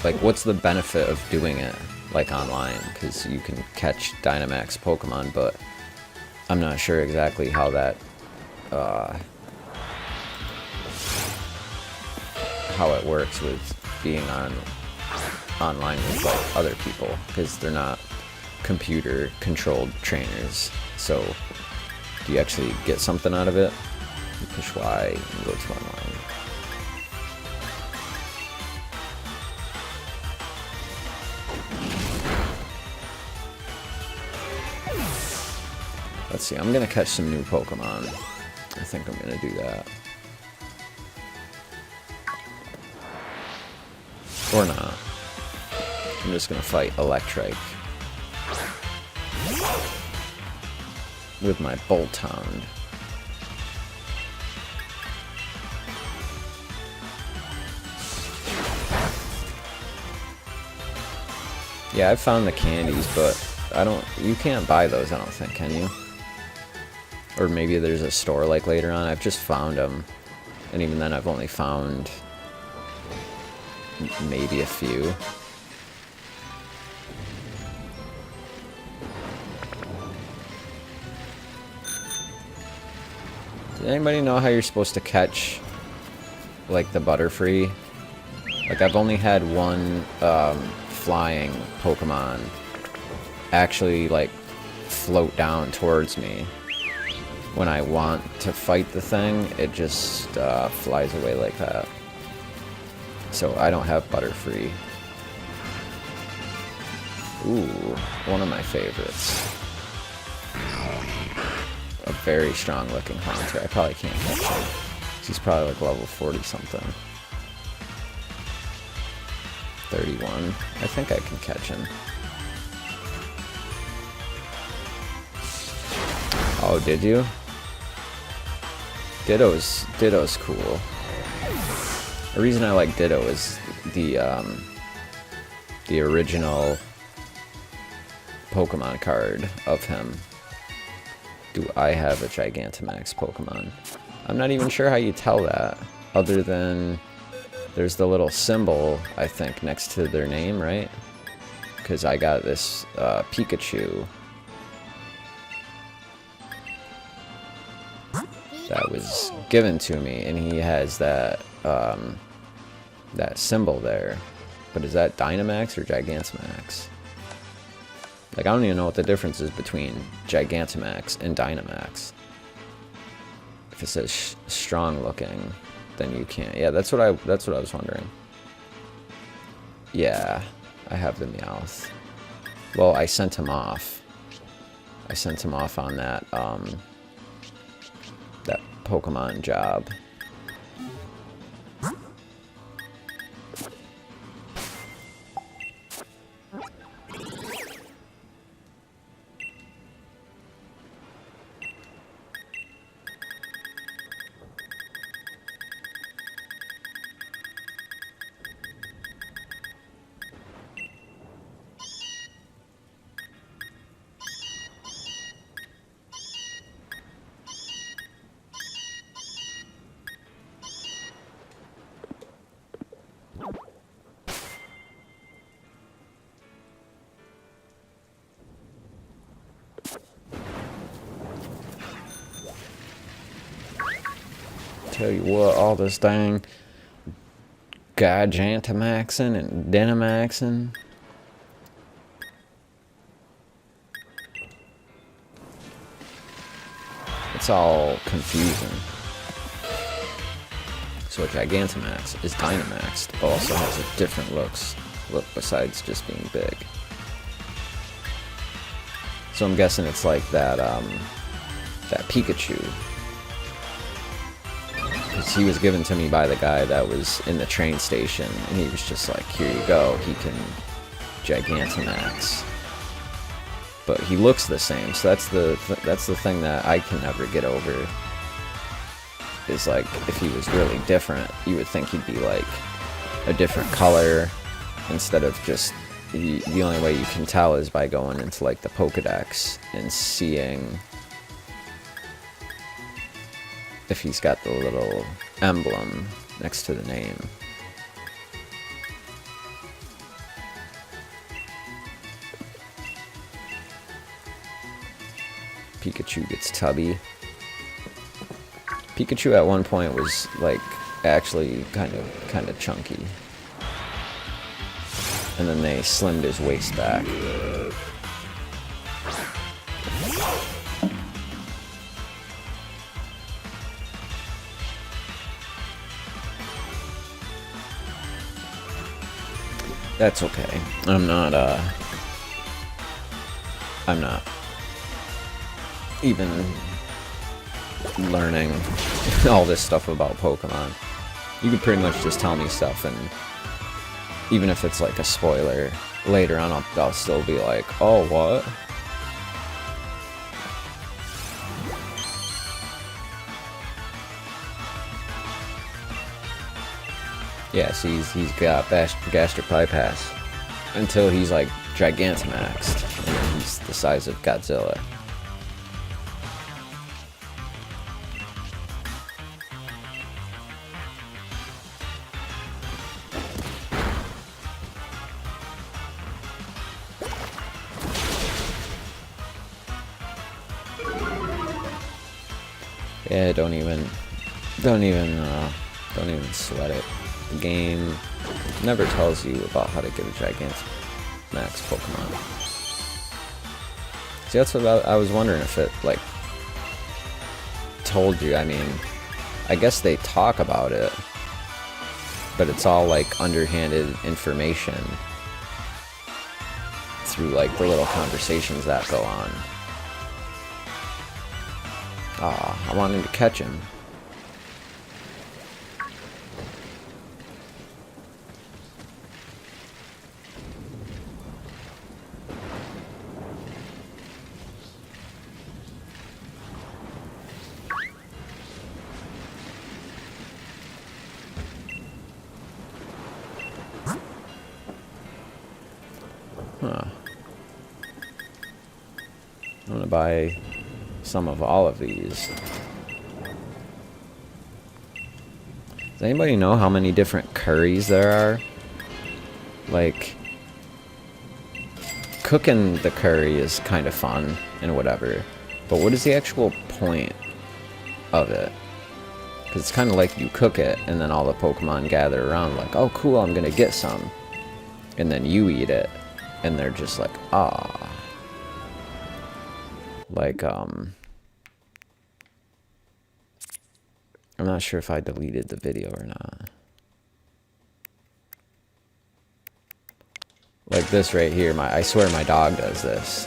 like, what's the benefit of doing it, like, online? Because you can catch Dynamax Pokemon, but I'm not sure exactly how that, how it works with being online with, like, other people, because they're not computer-controlled trainers. So, do you actually get something out of it? You push Y and go to online. Let's see, I'm gonna catch some new Pokemon. I think I'm gonna do that. Or not. I'm just gonna fight Electrike with my Boltund. Yeah, I've found the candies, but you can't buy those, I don't think, can you? Or maybe there's a store like later on. I've just found them, and even then I've only found maybe a few. Does anybody know how you're supposed to catch, like, the Butterfree? Like, I've only had one flying Pokemon actually, like, float down towards me. When I want to fight the thing, it just flies away like that. So I don't have Butterfree. Ooh, one of my favorites. A very strong looking Haunter. I probably can't catch him. He's probably like level 40 something. 31. I think I can catch him. Oh, did you? Ditto's cool. The reason I like Ditto is the original Pokemon card of him. Do I have a Gigantamax Pokemon? I'm not even sure how you tell that, other than there's the little symbol, I think, next to their name, right? Because I got this Pikachu that was given to me, and he has that that symbol there. But is that Dynamax or Gigantamax? Like, I don't even know what the difference is between Gigantamax and Dynamax. If it says strong looking, then you can't. Yeah, that's what I was wondering. Yeah, I have the Meowth. Well, I sent him off. I sent him off on that that Pokemon job. Tell you what, all this dang Gigantamaxing and Dynamaxing. It's all confusing. So a Gigantamax is Dynamaxed, but also has a different look besides just being big. So I'm guessing it's like that that Pikachu. He was given to me by the guy that was in the train station, and he was just like, here you go, he can Gigantamax. But he looks the same, so that's the thing that I can never get over. Is like, if he was really different, you would think he'd be like a different color, instead of just, the only way you can tell is by going into like the Pokedex and seeing if he's got the little emblem next to the name. Pikachu gets tubby. Pikachu at one point was like actually kind of chunky, and then they slimmed his waist back. That's okay. I'm not even learning all this stuff about Pokemon. You could pretty much just tell me stuff, and even if it's like a spoiler, later on I'll still be like, oh, what? Yeah, see, he's got gastric bypass until he's like Gigantamaxed, and then he's the size of Godzilla. Yeah, don't even sweat it. The game never tells you about how to get a Gigantamax Pokemon. See, that's what I was wondering if it, like, told you. I mean, I guess they talk about it, but it's all, like, underhanded information through, like, the little conversations that go on. Ah, I wanted to catch him. Huh. I'm gonna buy some of all of these. Does anybody know how many different curries there are? Like, cooking the curry is kind of fun and whatever, but what is the actual point of it? Because it's kind of like you cook it and then all the Pokemon gather around like, oh cool, I'm gonna get some. And then you eat it and they're just like, ah. Like, I'm not sure if I deleted the video or not. Like this right here, I swear my dog does this.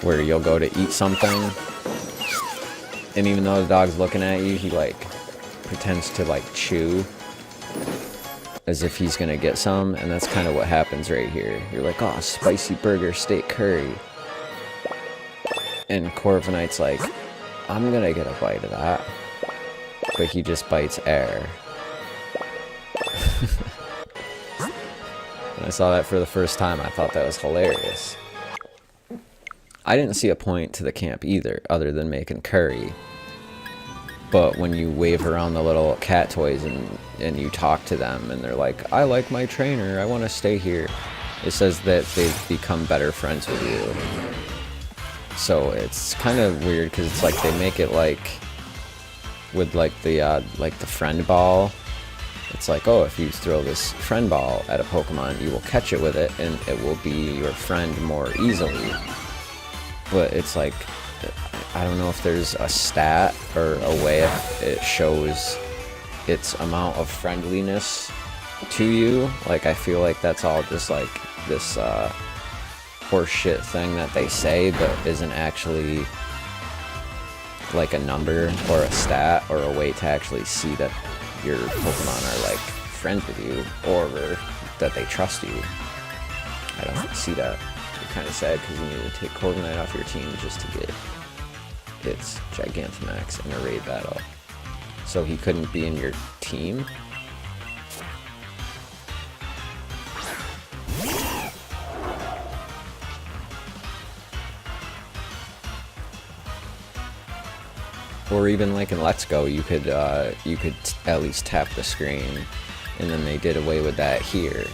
Where you'll go to eat something, and even though the dog's looking at you, he like pretends to like chew as if he's gonna get some, and that's kind of what happens right here. You're like, oh, spicy burger, steak curry. And Corviknight's like, I'm gonna get a bite of that. But he just bites air. When I saw that for the first time, I thought that was hilarious. I didn't see a point to the camp either, other than making curry. But when you wave around the little cat toys and you talk to them, and they're like, I like my trainer, I want to stay here. It says that they've become better friends with you. So it's kind of weird, because it's like they make it like with like the friend ball. It's like, oh, if you throw this friend ball at a Pokemon, you will catch it with it and it will be your friend more easily. But it's like, I don't know if there's a stat or a way it shows its amount of friendliness to you. Like, I feel like that's all just like this horseshit thing that they say, but isn't actually like a number or a stat or a way to actually see that your Pokemon are like friends with you or that they trust you. I don't see that. It's kind of sad because you need to take Corviknight off your team just to get its Gigantamax in a raid battle. So he couldn't be in your team? Or even like in Let's Go, you could at least tap the screen, and then they did away with that here.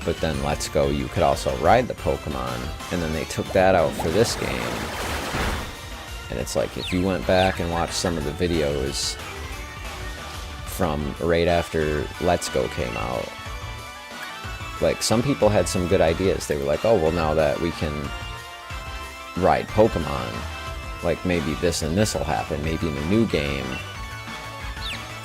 But then Let's Go, you could also ride the Pokemon, and then they took that out for this game. And it's like, if you went back and watched some of the videos from right after Let's Go came out, like, some people had some good ideas. They were like, oh, well, now that we can ride Pokemon, like, maybe this and this will happen. Maybe in the new game,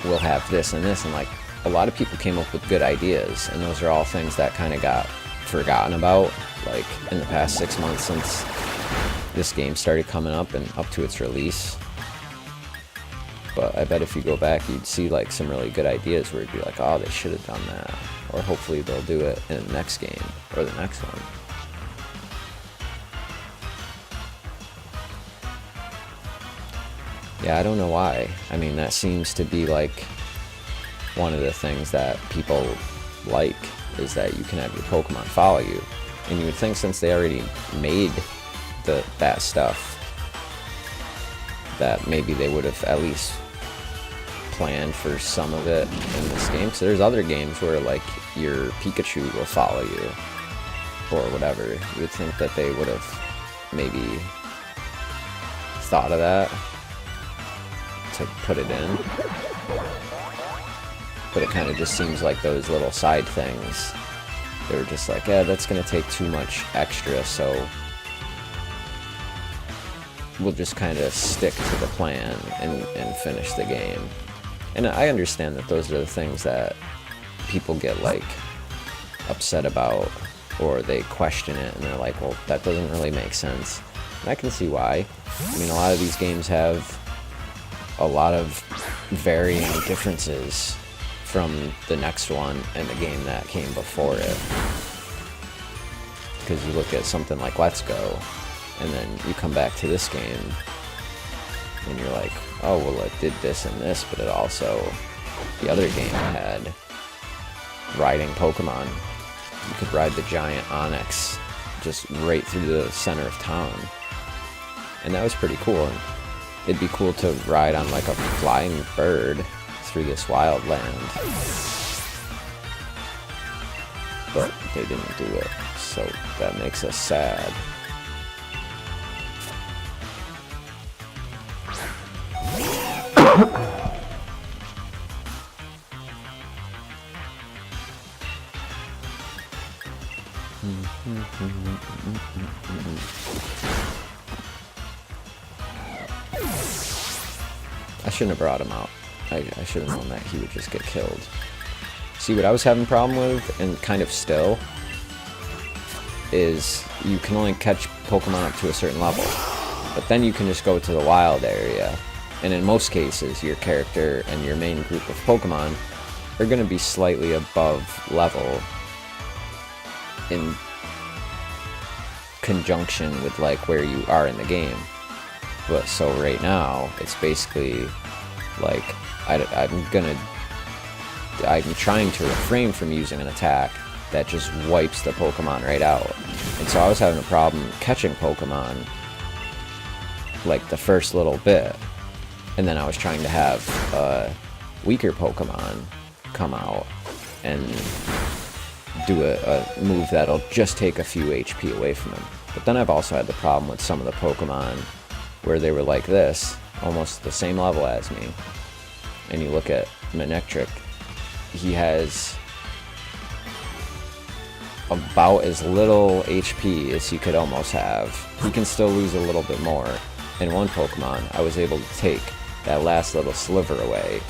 we'll have this and this. And, like, a lot of people came up with good ideas. And those are all things that kind of got forgotten about, like, in the past 6 months since this game started coming up and up to its release. But I bet if you go back, you'd see like some really good ideas where it'd be like, oh, they should have done that. Or hopefully they'll do it in the next game or the next one. Yeah, I don't know why. I mean, that seems to be like one of the things that people like, is that you can have your Pokemon follow you. And you would think, since they already made that stuff, that maybe they would have at least planned for some of it in this game. So there's other games where like your Pikachu will follow you or whatever. You would think that they would have maybe thought of that to put it in, but it kind of just seems like those little side things, they were just like, yeah, that's gonna take too much extra, so we'll just kind of stick to the plan and finish the game. And I understand that those are the things that people get like upset about, or they question it and they're like, well, that doesn't really make sense. And I can see why. I mean, a lot of these games have a lot of varying differences from the next one and the game that came before it. Because you look at something like Let's Go, and then you come back to this game, and you're like, oh, well, it did this and this, but it also, the other game had riding Pokemon. You could ride the giant Onix just right through the center of town. And that was pretty cool. And it'd be cool to ride on like a flying bird through this wild land. But they didn't do it, so that makes us sad. I shouldn't have brought him out. I should have known that he would just get killed. See, what I was having a problem with, and kind of still, is you can only catch Pokemon up to a certain level. But then you can just go to the wild area. And in most cases, your character and your main group of Pokemon are going to be slightly above level in conjunction with like where you are in the game. But so right now, it's basically like I'm trying to refrain from using an attack that just wipes the Pokemon right out. And so I was having a problem catching Pokemon like the first little bit, and then I was trying to have weaker Pokemon come out and do a move that'll just take a few HP away from him. But then I've also had the problem with some of the Pokemon where they were like this, almost the same level as me. And you look at Manectric, he has about as little HP as he could almost have. He can still lose a little bit more. In one Pokemon, I was able to take that last little sliver away,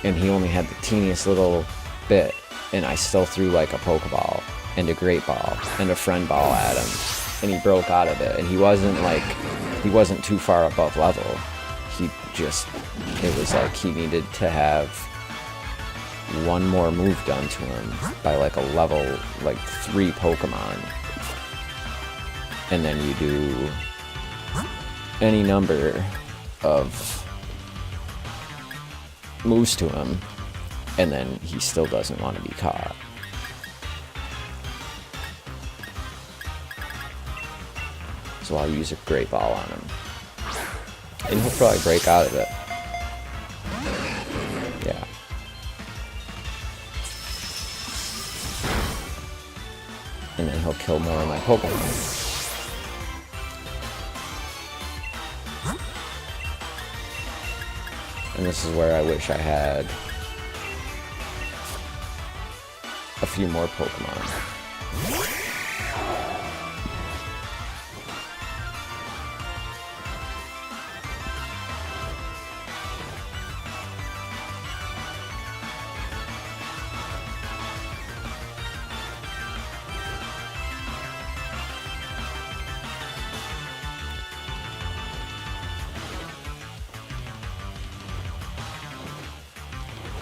and he only had the teeniest little bit, and I still threw like a Pokeball and a Great Ball and a Friend Ball at him, and he broke out of it. And he wasn't too far above level. It was like he needed to have one more move done to him by like a level like 3 Pokemon, and then you do any number of moves to him, and then he still doesn't want to be caught. So I'll use a Great Ball on him, and he'll probably break out of it. Yeah. And then he'll kill more of my Pokemon. And this is where I wish I had a few more Pokemon.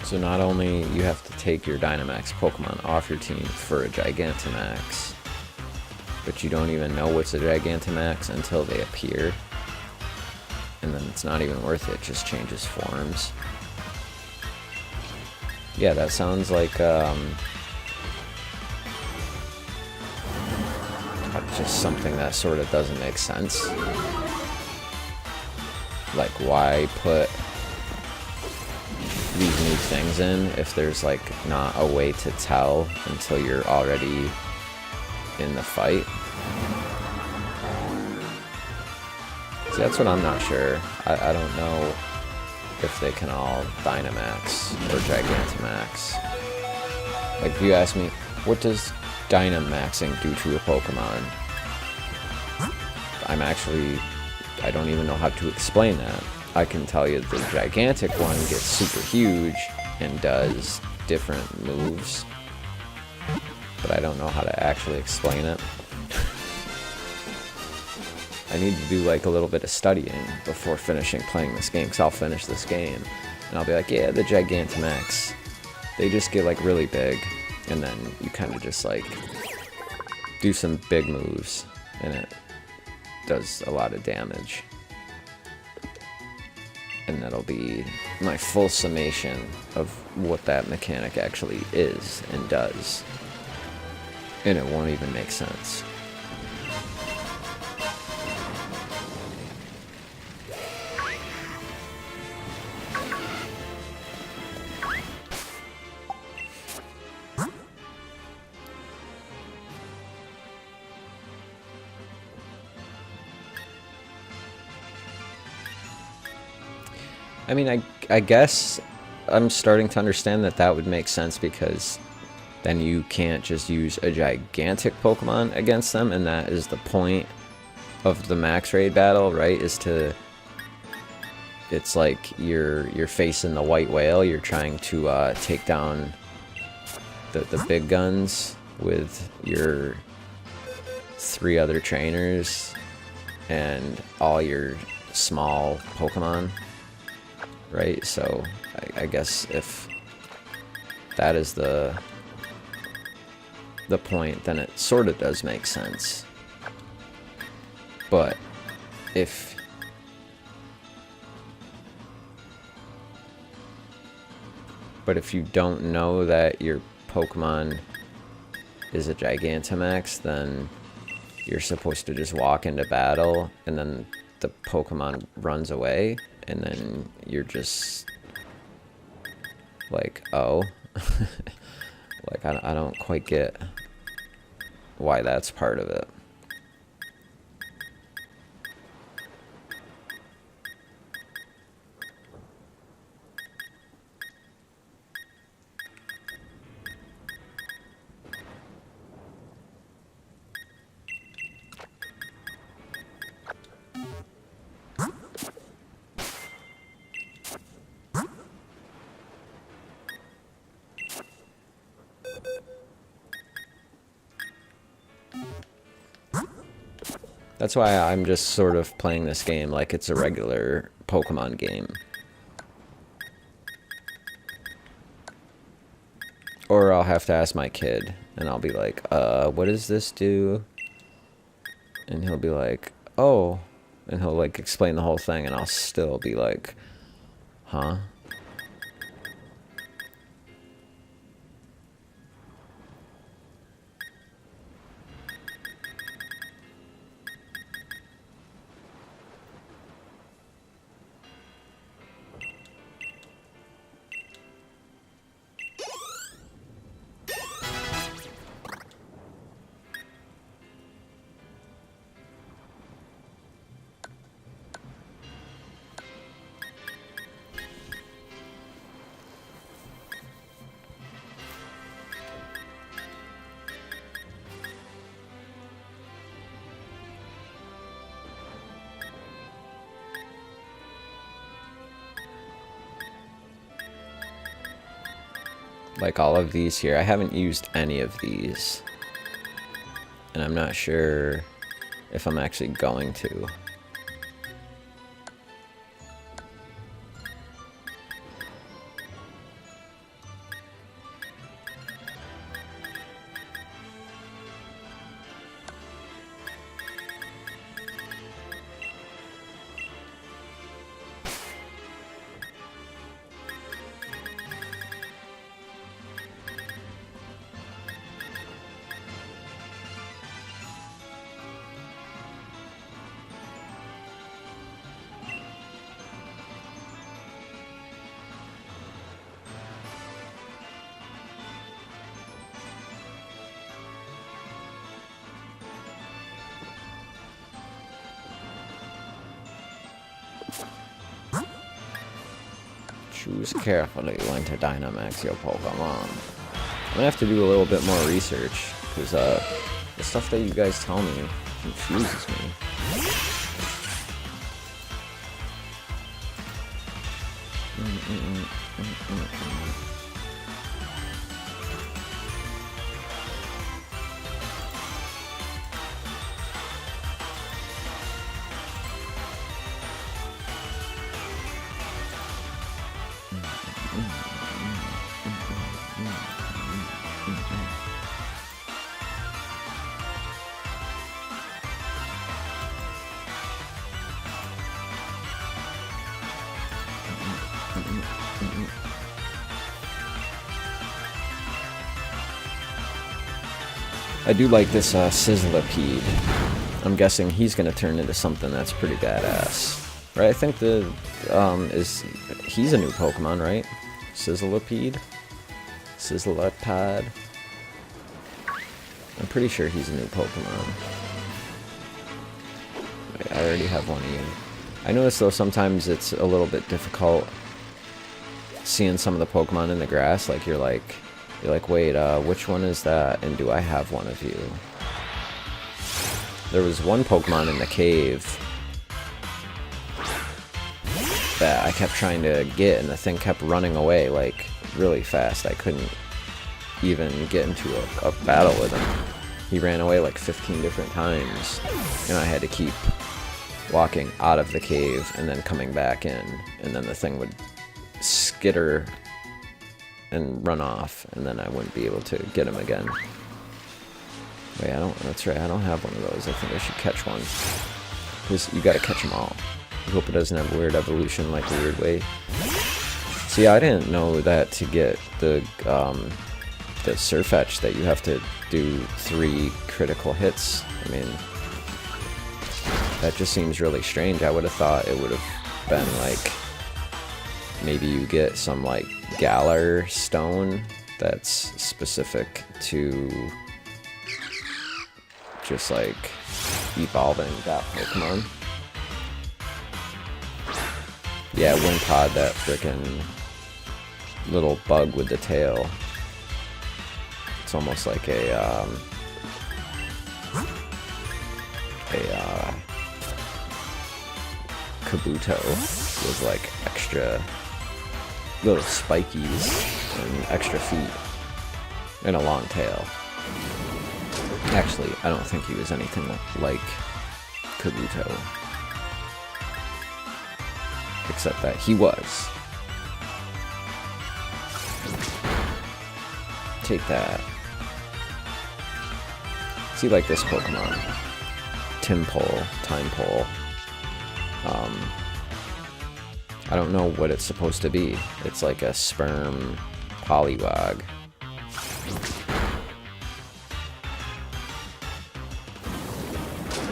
So not only you have to take your Dynamax Pokemon off your team for a Gigantamax, but you don't even know what's a Gigantamax until they appear. And then it's not even worth it, just changes forms. Yeah, that sounds like just something that sort of doesn't make sense. Like, why put these new things in if there's like not a way to tell until you're already in the fight? See, that's what I'm not sure. I don't know if they can all Dynamax or Gigantamax. Like, if you ask me, what does Dynamaxing do to a Pokemon? I don't even know how to explain that. I can tell you the gigantic one gets super huge and does different moves, but I don't know how to actually explain it. I need to do like a little bit of studying before finishing playing this game, because I'll finish this game and I'll be like, yeah, the Gigantamax, they just get like really big, and then you kind of just like do some big moves and it does a lot of damage. And that'll be my full summation of what that mechanic actually is and does. And it won't even make sense. I mean, I guess I'm starting to understand that would make sense, because then you can't just use a gigantic Pokemon against them, and that is the point of the max raid battle, right? It's like you're facing the white whale, you're trying to take down the big guns with your 3 other trainers and all your small Pokemon. Right, so I guess if that is the point, then it sort of does make sense. But if you don't know that your Pokemon is a Gigantamax, then you're supposed to just walk into battle and then the Pokemon runs away. And then you're just like, oh, like I don't quite get why that's part of it. That's why I'm just sort of playing this game like it's a regular Pokemon game. Or I'll have to ask my kid, and I'll be like, what does this do? And he'll be like, oh. And he'll like explain the whole thing, and I'll still be like, huh? Like all of these here, I haven't used any of these, and I'm not sure if I'm actually going to. Choose carefully when to Dynamax your Pokemon. I'm gonna have to do a little bit more research, because the stuff that you guys tell me confuses me. I do like this Sizzlipede. I'm guessing he's gonna turn into something that's pretty badass. Right, I think he's a new Pokemon, right? Sizzlipede? Sizzlipede? I'm pretty sure he's a new Pokemon. Wait, I already have one of you. I notice though sometimes it's a little bit difficult seeing some of the Pokemon in the grass. Like you're like, wait, which one is that? And do I have one of you? There was one Pokemon in the cave that I kept trying to get, and the thing kept running away like really fast. I couldn't even get into a battle with him. He ran away like 15 different times, and I had to keep walking out of the cave and then coming back in, and then the thing would skitter and run off, and then I wouldn't be able to get him again. Wait, that's right, I don't have one of those. I think I should catch one. Because you gotta catch them all. I hope it doesn't have weird evolution like a weird way. See, I didn't know that to get the Surfetch that you have to do 3 critical hits. I mean, that just seems really strange. I would have thought it would have been like, maybe you get some like Galar stone that's specific to just like evolving that Pokemon. Yeah, Wimpod, that frickin' little bug with the tail. It's almost like a Kabuto with like extra little spikies and extra feet and a long tail. Actually, I don't think he was anything like Kabuto, except that he was. Take that. See, like this Pokemon, Time Pole. I don't know what it's supposed to be. It's like a sperm Poliwag.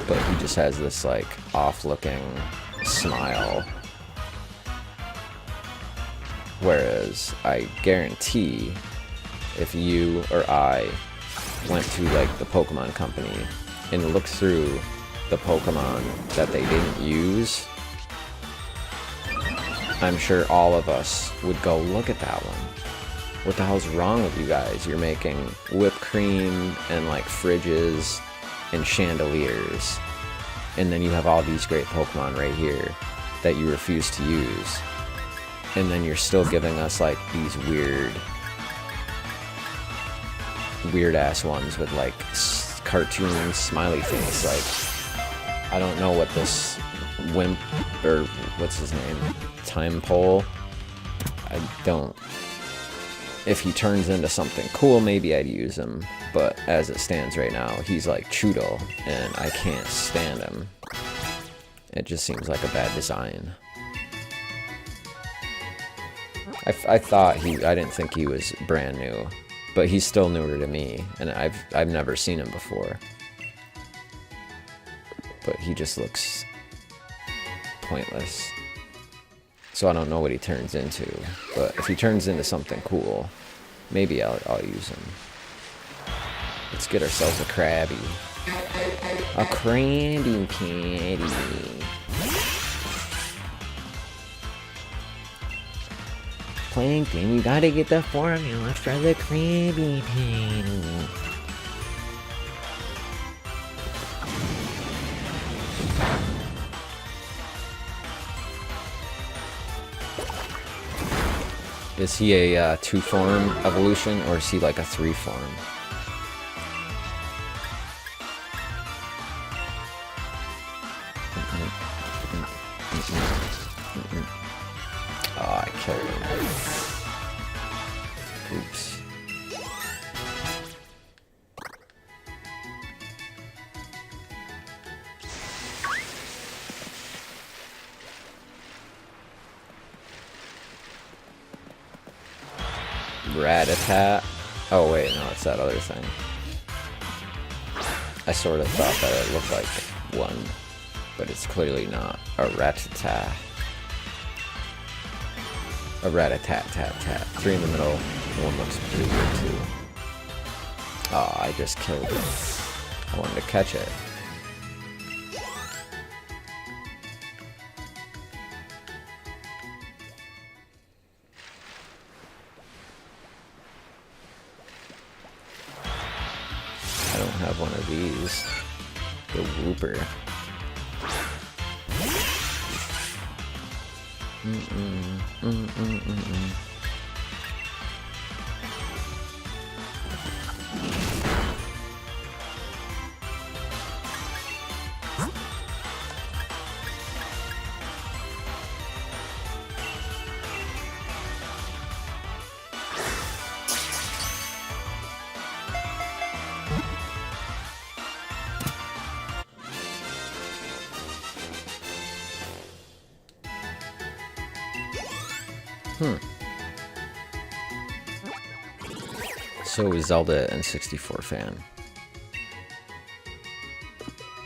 But he just has this like off-looking smile. Whereas I guarantee if you or I went to like the Pokemon company and looked through the Pokemon that they didn't use, I'm sure all of us would go, look at that one. What the hell's wrong with you guys? You're making whipped cream and like fridges and chandeliers, and then you have all these great Pokemon right here that you refuse to use, and then you're still giving us like these weird ass ones with like cartoon smiley face. Like, I don't know what this Wimp, or what's his name, Time Pole, I don't. If he turns into something cool, maybe I'd use him, but as it stands right now, he's like Choodle, and I can't stand him. It just seems like a bad design. I thought I didn't think he was brand new, but he's still newer to me, and I've never seen him before. But he just looks pointless. So I don't know what he turns into, but if he turns into something cool, maybe I'll use him. Let's get ourselves a Krabby. A Krabby Patty. Plankton, you gotta get the formula for the Krabby Patty. Is he a 2-form evolution, or is he like a 3-form? Oh, I killed him. Oops. Rat-a-tat. Oh wait, no, it's that other thing. I sort of thought that it looked like one, but it's clearly not. A rat-a-tat. A rat-a-tat-tat-tat. 3 in the middle. One looks pretty good too. Oh, I just killed it. I wanted to catch it. I don't have one of these. The Whooper. So is Zelda N64 fan.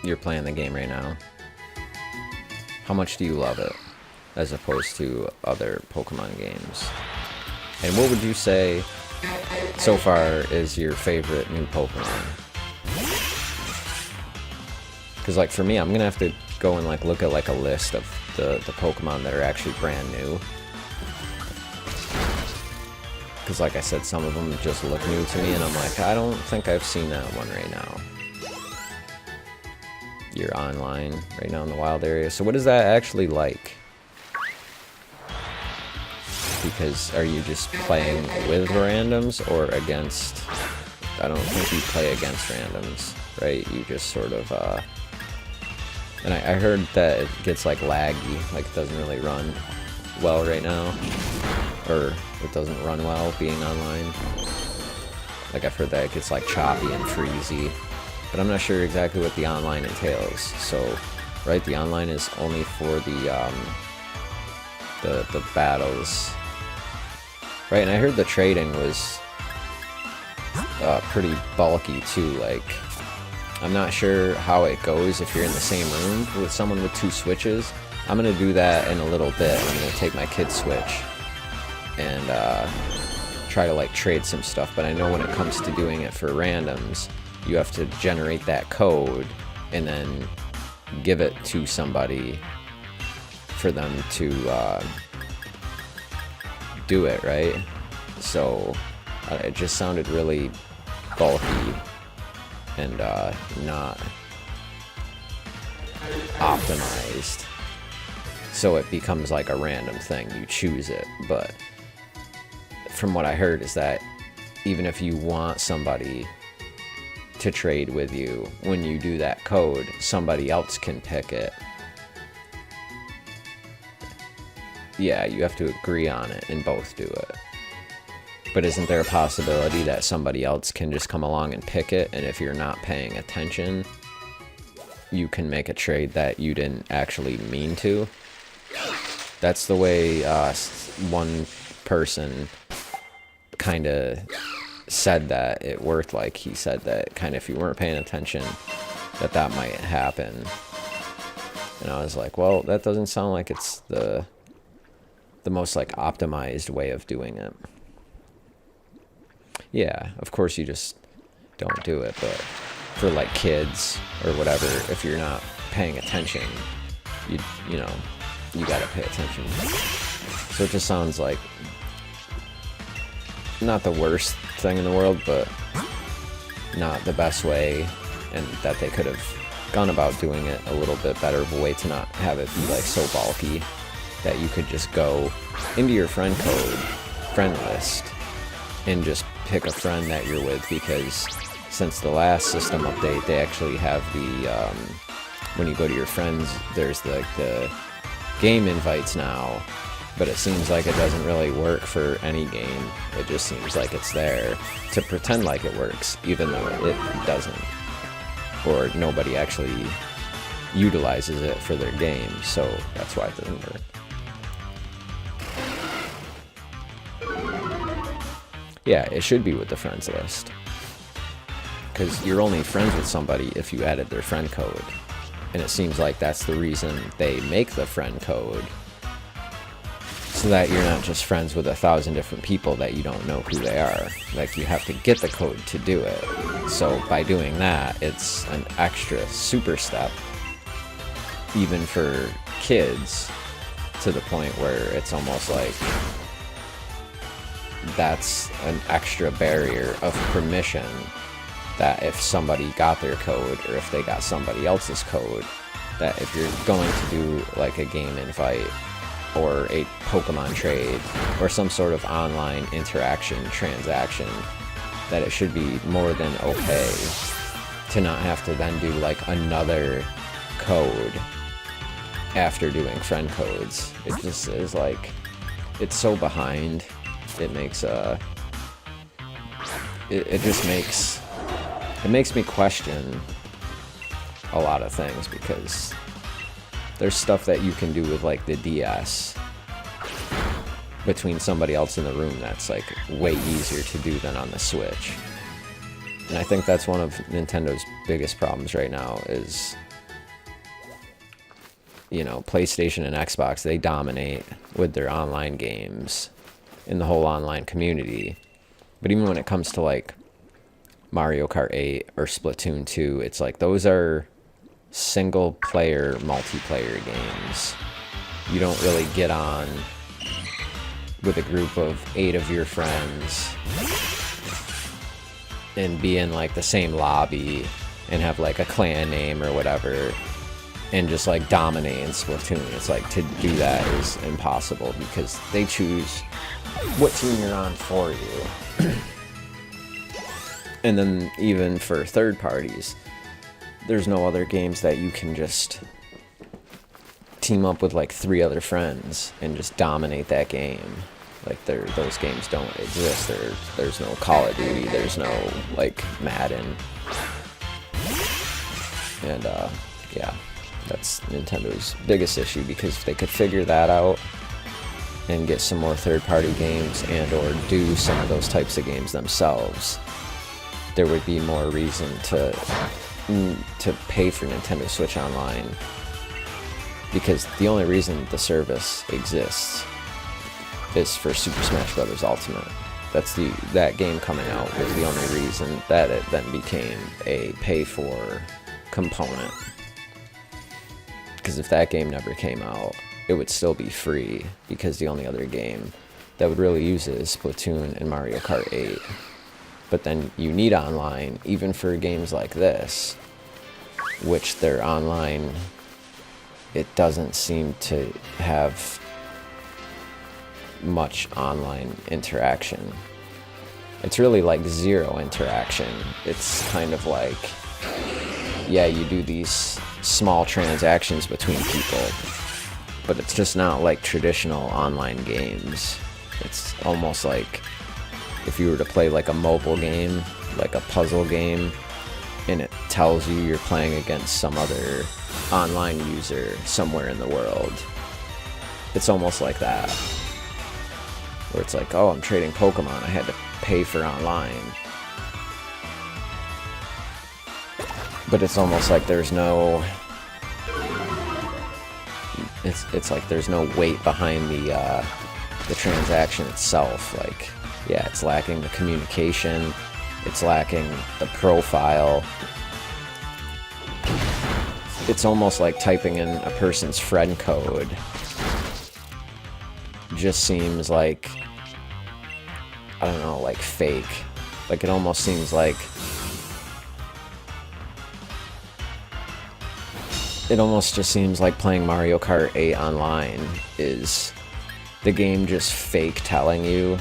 You're playing the game right now. How much do you love it as opposed to other Pokemon games? And what would you say so far is your favorite new Pokemon? Because like for me, I'm gonna have to go and like look at like a list of the Pokemon that are actually brand new. Because like I said, some of them just look new to me, and I'm like, I don't think I've seen that one right now. You're online right now in the wild area. So what is that actually like? Because are you just playing with randoms or against? I don't think you play against randoms, right? You just sort of, and I heard that it gets like laggy, like it doesn't really run well right now. Or it doesn't run well being online. Like I've heard that it gets like choppy and freezy, but I'm not sure exactly what the online entails. So, right, the online is only for the battles, right? And I heard the trading was pretty bulky too. Like I'm not sure how it goes if you're in the same room with someone with 2 switches. I'm gonna do that in a little bit. I'm gonna take my kid's switch and try to like trade some stuff, but I know when it comes to doing it for randoms, you have to generate that code and then give it to somebody for them to do it, right? So it just sounded really bulky and not optimized, so it becomes like a random thing. You choose it, but from what I heard is that even if you want somebody to trade with you, when you do that code, somebody else can pick it. Yeah, you have to agree on it and both do it. But isn't there a possibility that somebody else can just come along and pick it, and if you're not paying attention, you can make a trade that you didn't actually mean to? That's the way one person kind of said that it worked. Like he said that kind of if you weren't paying attention, that might happen. And I was like, well, that doesn't sound like it's the most like optimized way of doing it. Yeah, of course you just don't do it, but for like kids or whatever, if you're not paying attention, you know, you gotta pay attention. So it just sounds like not the worst thing in the world, but not the best way, and that they could have gone about doing it a little bit better of a way to not have it be like so bulky that you could just go into your friend list and just pick a friend that you're with, because since the last system update, they actually have the when you go to your friends, there's the game invites now, but it seems like it doesn't really work for any game. It just seems like it's there to pretend like it works, even though it doesn't, or nobody actually utilizes it for their game, so that's why it doesn't work. Yeah, it should be with the friends list, because you're only friends with somebody if you added their friend code, and it seems like that's the reason they make the friend code, so that you're not just friends with 1,000 different people that you don't know who they are. Like, you have to get the code to do it. So by doing that, it's an extra super step, even for kids, to the point where it's almost like that's an extra barrier of permission, that if somebody got their code, or if they got somebody else's code, that if you're going to do like a game invite or a Pokemon trade or some sort of online interaction transaction, that it should be more than okay to not have to then do like another code after doing friend codes. It just is like, it's so behind. It makes it makes me question a lot of things, because there's stuff that you can do with like the DS between somebody else in the room that's like way easier to do than on the Switch. And I think that's one of Nintendo's biggest problems right now is, you know, PlayStation and Xbox, they dominate with their online games in the whole online community. But even when it comes to like Mario Kart 8 or Splatoon 2, it's like those are single player multiplayer games. You don't really get on with a group of 8 of your friends and be in like the same lobby and have like a clan name or whatever and just like dominate in Splatoon. It's like, to do that is impossible, because they choose what team you're on for you. And then even for third parties, there's no other games that you can just team up with like 3 other friends and just dominate that game. Like, those games don't exist. There's no Call of Duty, there's no like Madden. And yeah, that's Nintendo's biggest issue, because if they could figure that out and get some more third-party games and or do some of those types of games themselves, there would be more reason to pay for Nintendo Switch Online, because the only reason the service exists is for Super Smash Bros. Ultimate. That game coming out was the only reason that it then became a pay-for component. Because if that game never came out, it would still be free, because the only other game that would really use it is Splatoon and Mario Kart 8. But then you need online, even for games like this, which they're online, it doesn't seem to have much online interaction. It's really like zero interaction. It's kind of like, yeah, you do these small transactions between people, but it's just not like traditional online games. It's almost like if you were to play like a mobile game, like a puzzle game, and it tells you you're playing against some other online user somewhere in the world. It's almost like that, where it's like, oh, I'm trading Pokemon, I had to pay for online. But it's almost like there's no, it's like there's no weight behind the transaction itself. Like, yeah, it's lacking the communication, it's lacking the profile. It's almost like typing in a person's friend code just seems like I don't know, like fake. Like it almost seems like it almost just seems like playing Mario Kart 8 online is the game just fake telling you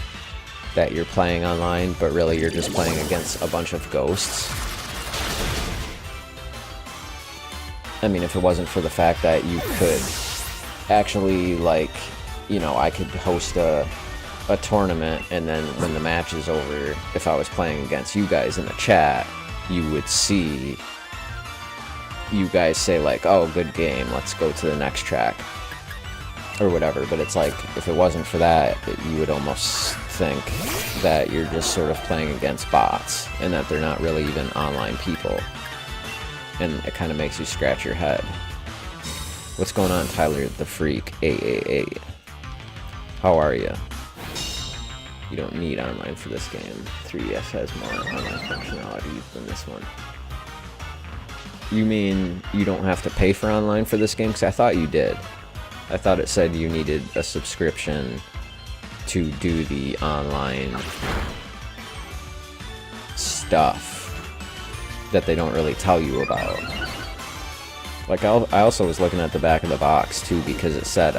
that you're playing online, but really you're just playing against a bunch of ghosts. I mean, if it wasn't for the fact that you could actually, like, you know, I could host a tournament, and then when the match is over, if I was playing against you guys in the chat, you would see you guys say like, oh, good game, let's go to the next track, or whatever. But it's like, if it wasn't for that, you would almost think that you're just sort of playing against bots, and that they're not really even online people. And it kind of makes you scratch your head. What's going on, Tyler the Freak 888? How are you? You don't need online for this game. 3DS has more online functionality than this one. You mean you don't have to pay for online for this game? Because I thought you did. I thought it said you needed a subscription to do the online stuff that they don't really tell you about. Like, I also was looking at the back of the box too, because it said,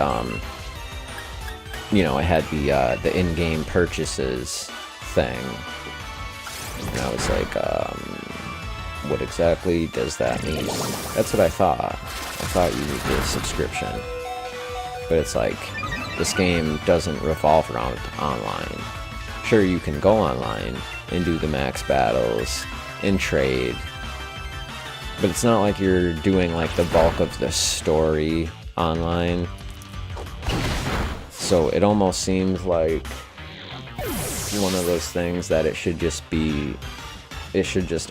you know, it had the in-game purchases thing, and I was like, what exactly does that mean? That's what I thought. I thought you needed a subscription, but it's like, this game doesn't revolve around online. Sure, you can go online and do the max battles and trade, but it's not like you're doing like the bulk of the story online. So it almost seems like one of those things that it should just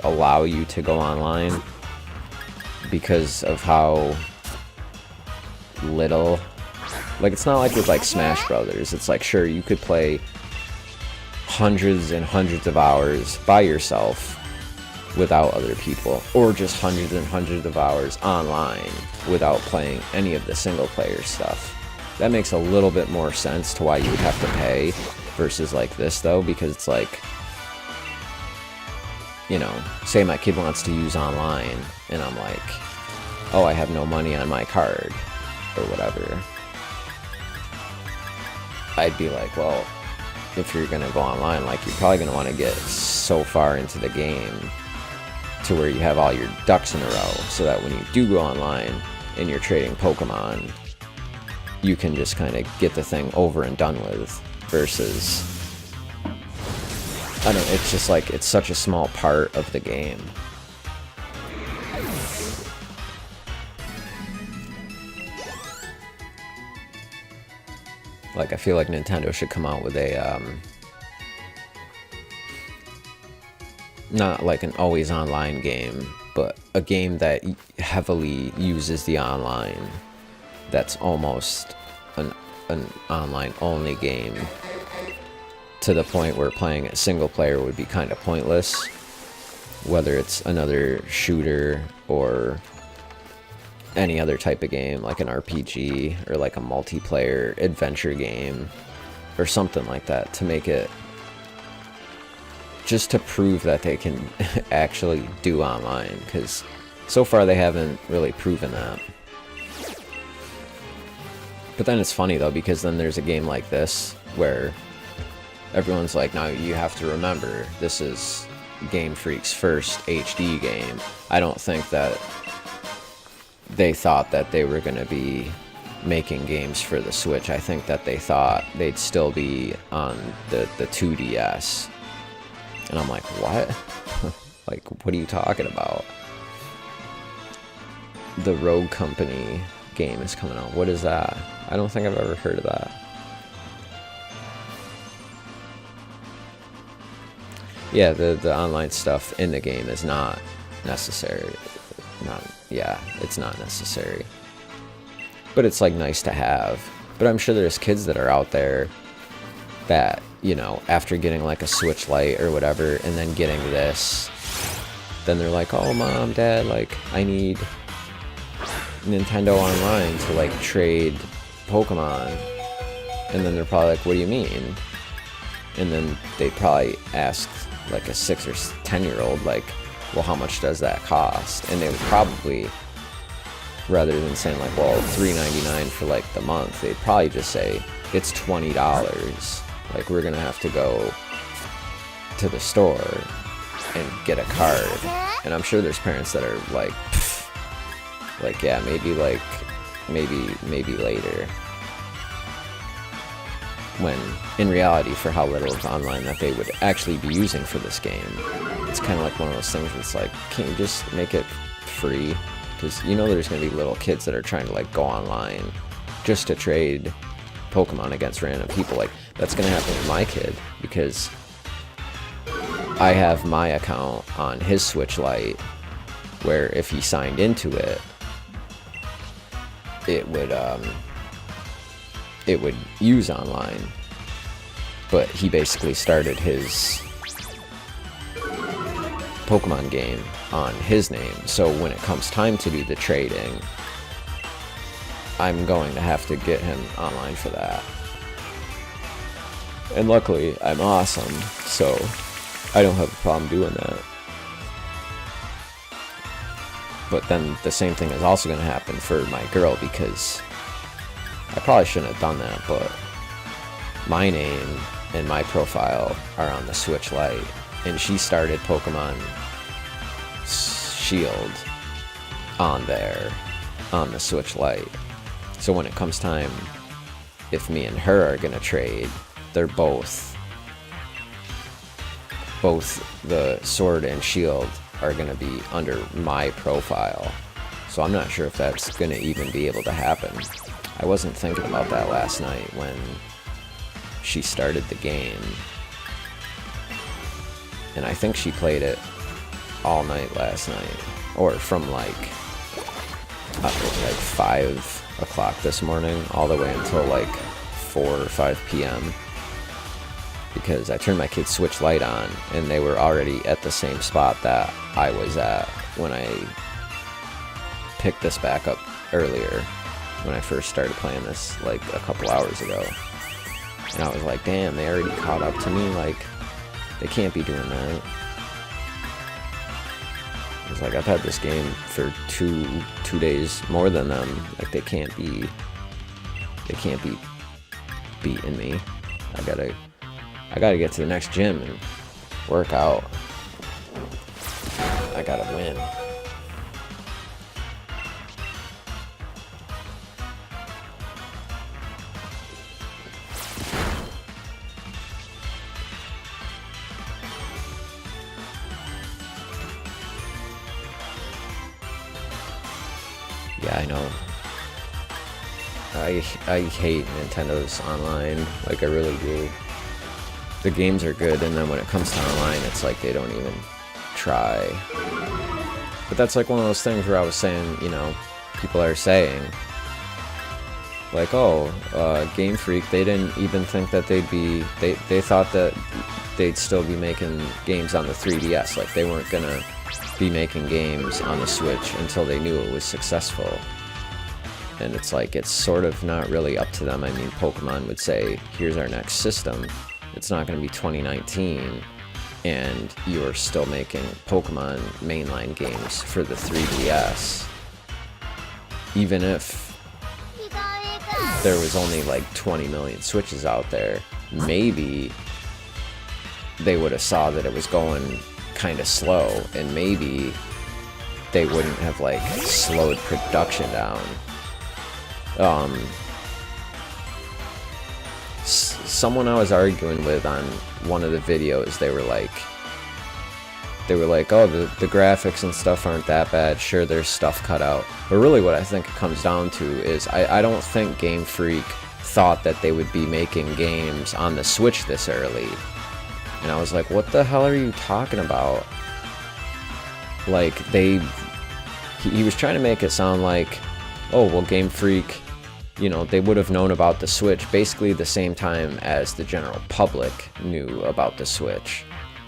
allow you to go online, because of how little, like, it's not like with like Smash Brothers. It's like, sure, you could play hundreds and hundreds of hours by yourself without other people, or just hundreds and hundreds of hours online without playing any of the single player stuff. That makes a little bit more sense to why you would have to pay versus like this, though, because it's like, you know, say my kid wants to use online and I'm like, oh, I have no money on my card or whatever. I'd be like, well, if you're gonna go online, like, you're probably gonna want to get so far into the game to where you have all your ducks in a row, so that when you do go online and you're trading Pokemon, you can just kind of get the thing over and done with, versus, I don't know, it's just like, it's such a small part of the game. Like, I feel like Nintendo should come out with a, not like an always online game, but a game that heavily uses the online, that's almost an online only game, to the point where playing it single player would be kind of pointless, whether it's another shooter or any other type of game, like an RPG or like a multiplayer adventure game or something like that, to make it, just to prove that they can actually do online, because so far they haven't really proven that. But then it's funny though, because then there's a game like this where everyone's like, now you have to remember, this is Game Freak's first HD game. I don't think that they thought that they were going to be making games for the Switch. I think that they thought they'd still be on the 2DS. And I'm like, what? Like, what are you talking about? The Rogue Company game is coming out. What is that? I don't think I've ever heard of that. Yeah, the online stuff in the game is not necessary. It's not necessary. But it's like nice to have. But I'm sure there's kids that are out there that, you know, after getting like a Switch Lite or whatever, and then getting this, then they're like, oh, Mom, Dad, like, I need Nintendo Online to like trade Pokemon. And then they're probably like, what do you mean? And then they'd probably ask like a 6 or 10-year-old, like, well, how much does that cost? And they would probably, rather than saying like, well, $3.99 for like the month, they'd probably just say it's $20. Like, we're gonna have to go to the store and get a card. And I'm sure there's parents that are like, pfft, like, yeah, maybe later. When in reality, for how little of online that they would actually be using for this game, it's kind of like one of those things where it's like, can't you just make it free? Because you know there's going to be little kids that are trying to like go online just to trade Pokemon against random people. Like, that's going to happen with my kid, because I have my account on his Switch Lite, where if he signed into it, it would use online, but he basically started his Pokemon game on his name. So when it comes time to do the trading, I'm going to have to get him online for that. And luckily, I'm awesome, so I don't have a problem doing that. But then the same thing is also going to happen for my girl, because I probably shouldn't have done that, but my name and my profile are on the Switch Lite, and she started Pokemon Shield on there, on the Switch Lite. So when it comes time, if me and her are gonna trade, they're both the Sword and Shield are gonna be under my profile. So I'm not sure if that's gonna even be able to happen. I wasn't thinking about that last night when she started the game. And I think she played it all night last night. Or from like 5 o'clock this morning all the way until like 4 or 5 p.m. Because I turned my kid's Switch Lite on and they were already at the same spot that I was at when I picked this back up earlier, when I first started playing this like a couple hours ago. And I was like, damn, they already caught up to me, like, they can't be doing that. I was like, I've had this game for two days more than them. Like, they can't be beating me. I gotta get to the next gym and work out. I gotta win. Yeah, I know. I hate Nintendo's online, like I really do. The games are good, and then when it comes to online, it's like they don't even try. But that's like one of those things where I was saying, you know, people are saying, like, oh, Game Freak, they didn't even think that they thought that they'd still be making games on the 3DS. Like, they weren't gonna be making games on the Switch until they knew it was successful. And it's like, it's sort of not really up to them. I mean, Pokemon would say, here's our next system. It's not going to be 2019, and you're still making Pokemon mainline games for the 3DS. Even if there was only like 20 million Switches out there, maybe they would have saw that it was going kind of slow, and maybe they wouldn't have like slowed production down. Someone I was arguing with on one of the videos, they were like, oh, the graphics and stuff aren't that bad. Sure, there's stuff cut out. But really what I think it comes down to is I don't think Game Freak thought that they would be making games on the Switch this early. And I was like, what the hell are you talking about? Like, he was trying to make it sound like, oh, well, Game Freak, you know, they would have known about the Switch basically the same time as the general public knew about the Switch.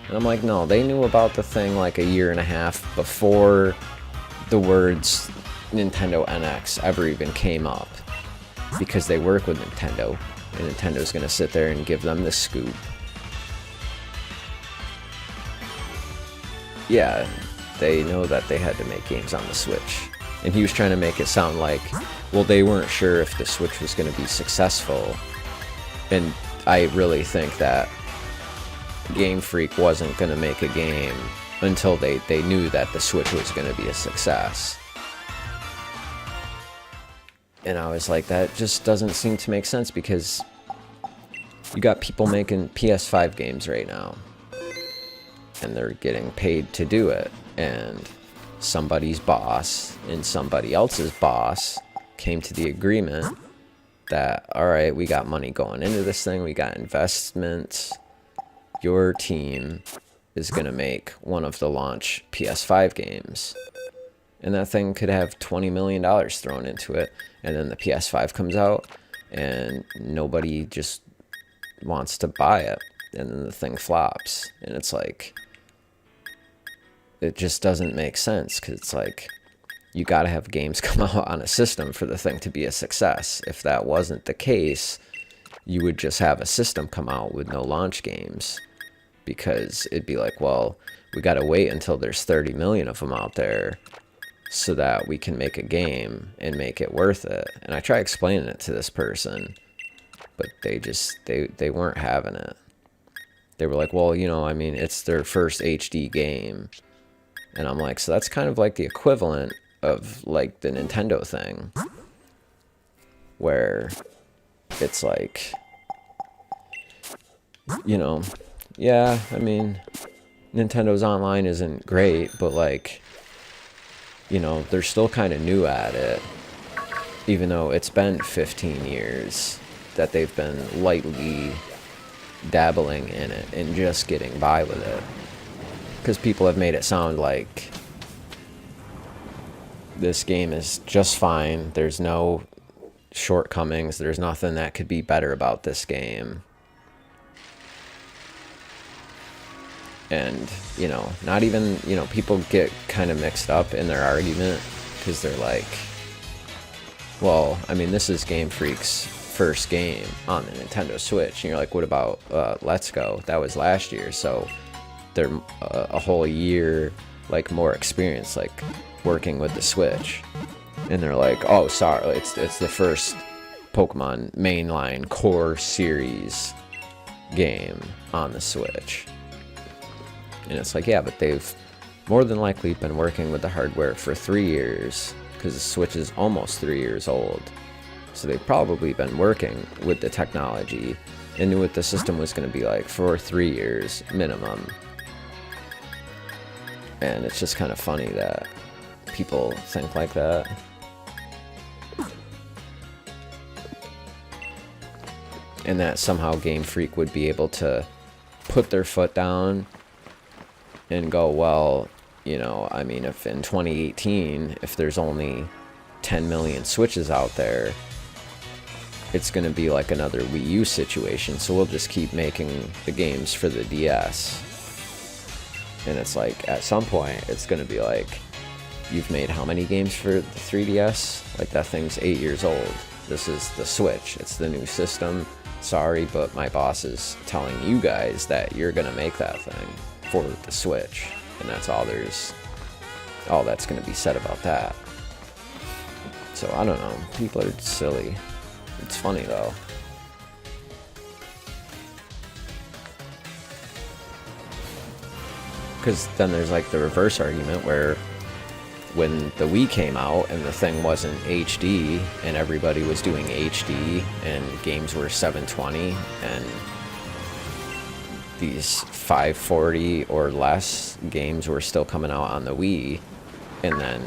And I'm like, no, they knew about the thing like a year and a half before the words Nintendo NX ever even came up. Because they work with Nintendo, and Nintendo's gonna sit there and give them the scoop. yeah, they know that they had to make games on the Switch. And he was trying to make it sound like, well, they weren't sure if the Switch was going to be successful. And I really think that Game Freak wasn't going to make a game until they knew that the Switch was going to be a success. And I was like, that just doesn't seem to make sense, because you got people making PS5 games right now, and they're getting paid to do it. And somebody's boss and somebody else's boss came to the agreement that, all right, we got money going into this thing, we got investments, your team is going to make one of the launch PS5 games. And that thing could have $20 million thrown into it. And then the PS5 comes out and nobody just wants to buy it. And then the thing flops. And it's like, it just doesn't make sense, because it's like, you got to have games come out on a system for the thing to be a success. If that wasn't the case, you would just have a system come out with no launch games, because it'd be like, well, we got to wait until there's 30 million of them out there so that we can make a game and make it worth it. And I try explaining it to this person, but they weren't having it. They were like, well, I mean, it's their first HD game. And I'm like, so that's kind of like the equivalent of like the Nintendo thing, where it's like, yeah, I mean, Nintendo's online isn't great, but like, they're still kind of new at it, even though it's been 15 years that they've been lightly dabbling in it and just getting by with it. Because people have made it sound like this game is just fine, there's no shortcomings, there's nothing that could be better about this game. And, not even, people get kind of mixed up in their argument, because they're like, well, I mean, this is Game Freak's first game on the Nintendo Switch. And you're like, what about Let's Go? That was last year. So they're a whole year, like, more experience, like, working with the Switch. And they're like, oh, sorry, it's the first Pokemon mainline core series game on the Switch. And it's like, yeah, but they've more than likely been working with the hardware for 3 years, because the Switch is almost 3 years old. So they've probably been working with the technology and knew what the system was going to be like for 3 years minimum. And it's just kind of funny that people think like that. And that somehow Game Freak would be able to put their foot down and go, well, I mean, if in 2018, if there's only 10 million Switches out there, it's going to be like another Wii U situation, so we'll just keep making the games for the DS. And it's like, at some point, it's going to be like, you've made how many games for the 3DS? Like, that thing's 8 years old. This is the Switch. It's the new system. Sorry, but my boss is telling you guys that you're going to make that thing for the Switch, and that's all that's going to be said about that. So I don't know, people are silly. It's funny though. Because then there's like the reverse argument where when the Wii came out and the thing wasn't HD and everybody was doing HD and games were 720 and these 540 or less games were still coming out on the Wii, and then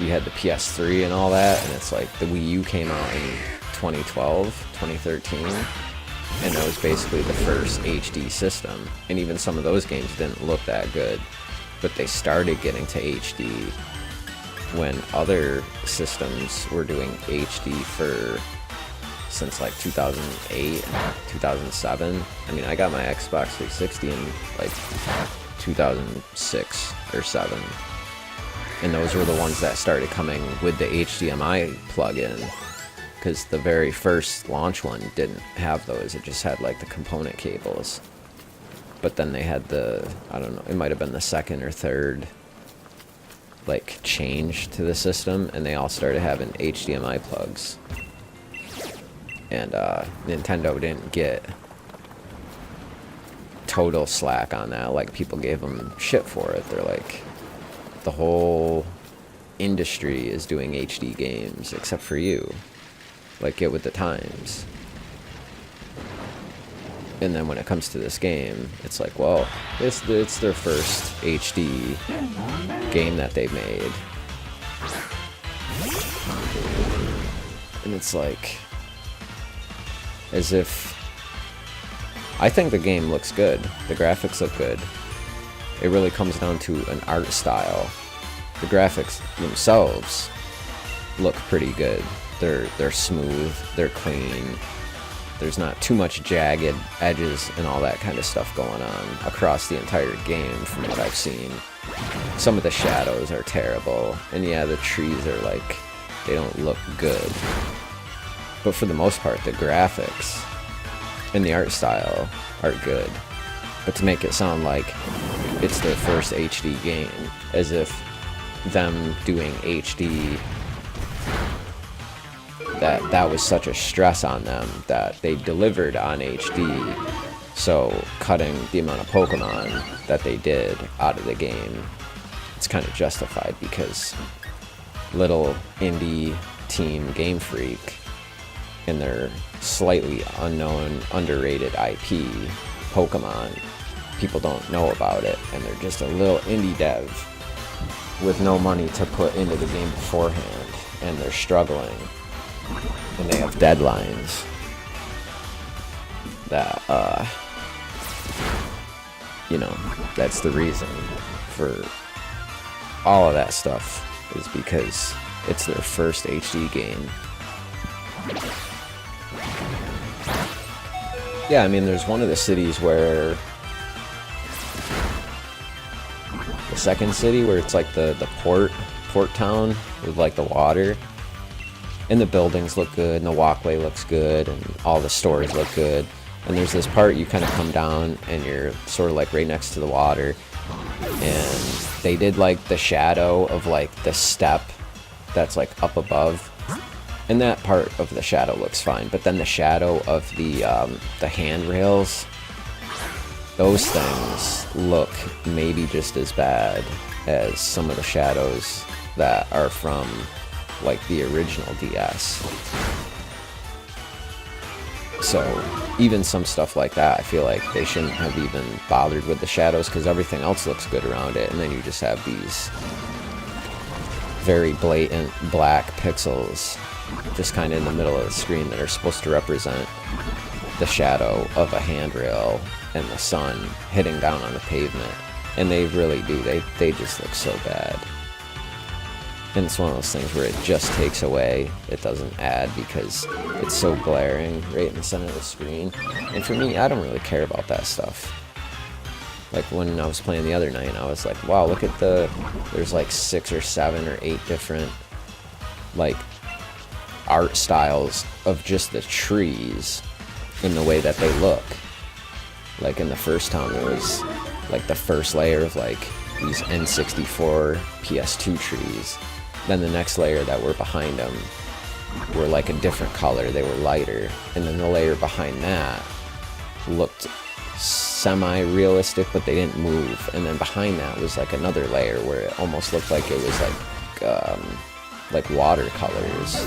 you had the PS3 and all that, and it's like the Wii U came out in 2012, 2013, and that was basically the first HD system, and even some of those games didn't look that good, but they started getting to HD when other systems were doing HD since like 2008, 2007. I mean, I got my Xbox 360 in like 2006 or 7. And those were the ones that started coming with the HDMI plug-in, because the very first launch one didn't have those. It just had like the component cables. but then they had I don't know, it might have been the second or third like change to the system, and they all started having HDMI plugs. And Nintendo didn't get total slack on that. Like, people gave them shit for it. They're like, the whole industry is doing HD games except for you. Like, get with the times. And then when it comes to this game, it's like, well, it's their first HD game that they made. And it's like, as if, I think the game looks good. The graphics look good. It really comes down to an art style. The graphics themselves look pretty good. They're smooth, they're clean. There's not too much jagged edges and all that kind of stuff going on across the entire game from what I've seen. Some of the shadows are terrible, and yeah, the trees are like, they don't look good. But for the most part, the graphics and the art style are good. But to make it sound like it's their first HD game, as if them doing HD, that was such a stress on them that they delivered on HD. So cutting the amount of Pokemon that they did out of the game, it's kind of justified, because little indie team Game Freak and their slightly unknown, underrated IP, Pokemon, people don't know about it, and they're just a little indie dev with no money to put into the game beforehand, and they're struggling, and they have deadlines that, you know, that's the reason for all of that stuff, is because it's their first HD game. Yeah, I mean, there's one of the cities where, the second city, where it's like the port town with like the water, and the buildings look good, and the walkway looks good, and all the stores look good. And there's this part you kind of come down, and you're sort of like right next to the water, and they did like the shadow of like the step that's like up above, and that part of the shadow looks fine. But then the shadow of the handrails, those things look maybe just as bad as some of the shadows that are from like the original DS. So even some stuff like that, I feel like they shouldn't have even bothered with the shadows, because everything else looks good around it, and then you just have these very blatant black pixels just kind of in the middle of the screen that are supposed to represent the shadow of a handrail and the sun hitting down on the pavement. And they really do, they just look so bad. And it's one of those things where it just takes away, it doesn't add, because it's so glaring right in the center of the screen. And for me, I don't really care about that stuff. Like when I was playing the other night, I was like, wow, look at there's like 6 or 7 or 8 different like art styles of just the trees in the way that they look. Like in the first town, there was like the first layer of like these N64 PS2 trees. Then the next layer that were behind them were like a different color, they were lighter. And then the layer behind that looked semi-realistic, but they didn't move. And then behind that was like another layer where it almost looked like it was like watercolors.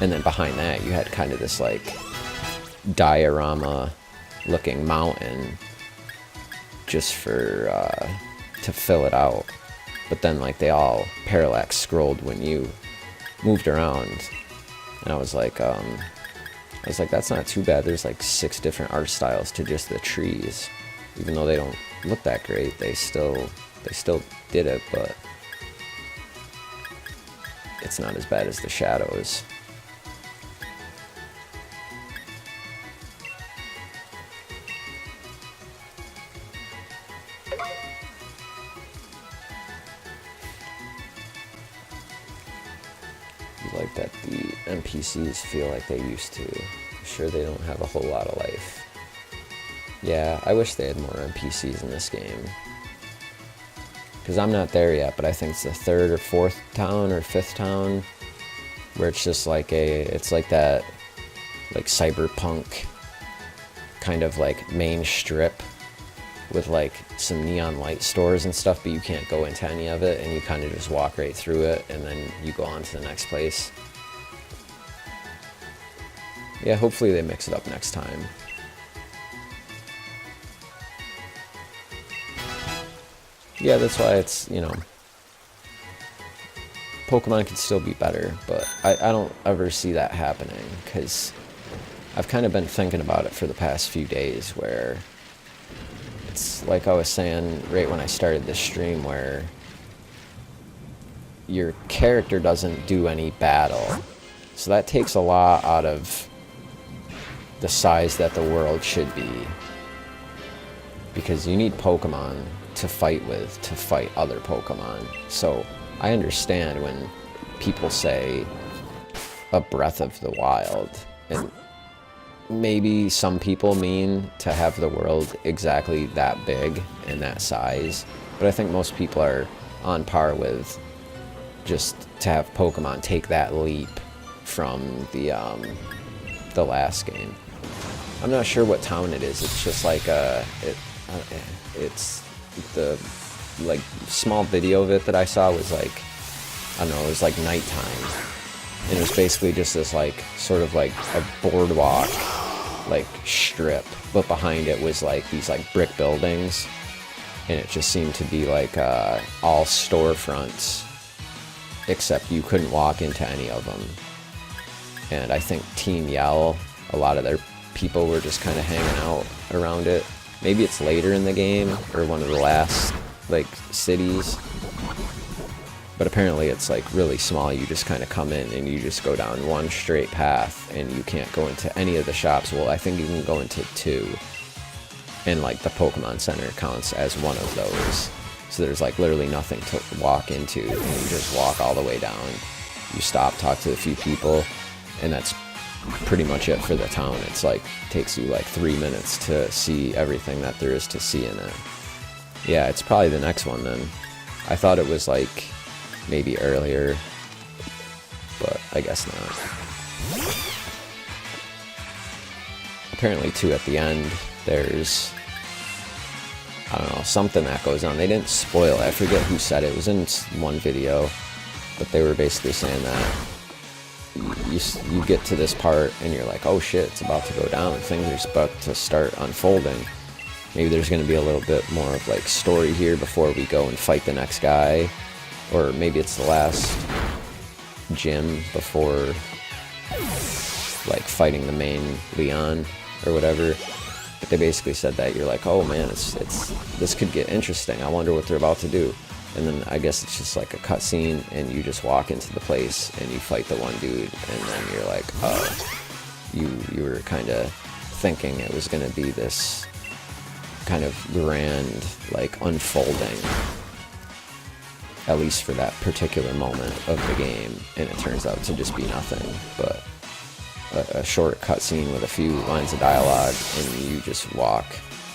And then behind that you had kind of this like diorama looking mountain just for to fill it out. But then like they all parallax scrolled when you moved around, and I was like that's not too bad. There's like 6 different art styles to just the trees. Even though they don't look that great, they still did it, but it's not as bad as the shadows. Like that the NPCs feel like they used to. Sure, they don't have a whole lot of life. Yeah, I wish they had more NPCs in this game. Because I'm not there yet, but I think it's the 3rd or 4th town or 5th town where it's just like it's like that, like cyberpunk kind of like main strip with like some neon light stores and stuff, but you can't go into any of it, and you kind of just walk right through it, and then you go on to the next place. Yeah, hopefully they mix it up next time. Yeah, that's why it's, you know, Pokemon could still be better, but I don't ever see that happening, because I've kind of been thinking about it for the past few days, where it's like I was saying right when I started this stream, where your character doesn't do any battle. So that takes a lot out of the size that the world should be. Because you need Pokemon to fight with, to fight other Pokemon. So I understand when people say a Breath of the Wild, and maybe some people mean to have the world exactly that big and that size, but I think most people are on par with just to have Pokemon take that leap from the last game. I'm not sure what town it is. It's just like it's the like small video of it that I saw was like, I don't know, it was like nighttime, and it was basically just this like sort of like a boardwalk like strip, but behind it was like these like brick buildings, and it just seemed to be like all storefronts, except you couldn't walk into any of them. And I think Team Yell, a lot of their people were just kind of hanging out around it. Maybe it's later in the game, or one of the last like cities, but apparently it's like really small. You just kind of come in and you just go down one straight path, and you can't go into any of the shops. Well, I think you can go into 2, and like the Pokemon Center counts as one of those. So there's like literally nothing to walk into, and you just walk all the way down. You stop, talk to a few people, and that's pretty much it for the town. It's like takes you like 3 minutes to see everything that there is to see in it. Yeah, it's probably the next one then. I thought it was like maybe earlier, but I guess not. Apparently too, at the end there's, I don't know, something that goes on. They didn't spoil it. I forget who said it. It was in one video, but they were basically saying that you get to this part and you're like, oh shit, it's about to go down, things are about to start unfolding. Maybe there's going to be a little bit more of like story here before we go and fight the next guy, or maybe it's the last gym before like fighting the main Leon or whatever. But they basically said that you're like, oh man, it's this could get interesting, I wonder what they're about to do. And then I guess it's just like a cutscene, and you just walk into the place and you fight the one dude, and then you're like, oh, you were kind of thinking it was going to be this kind of grand like unfolding, at least for that particular moment of the game, and it turns out to just be nothing but a short cutscene with a few lines of dialogue, and you just walk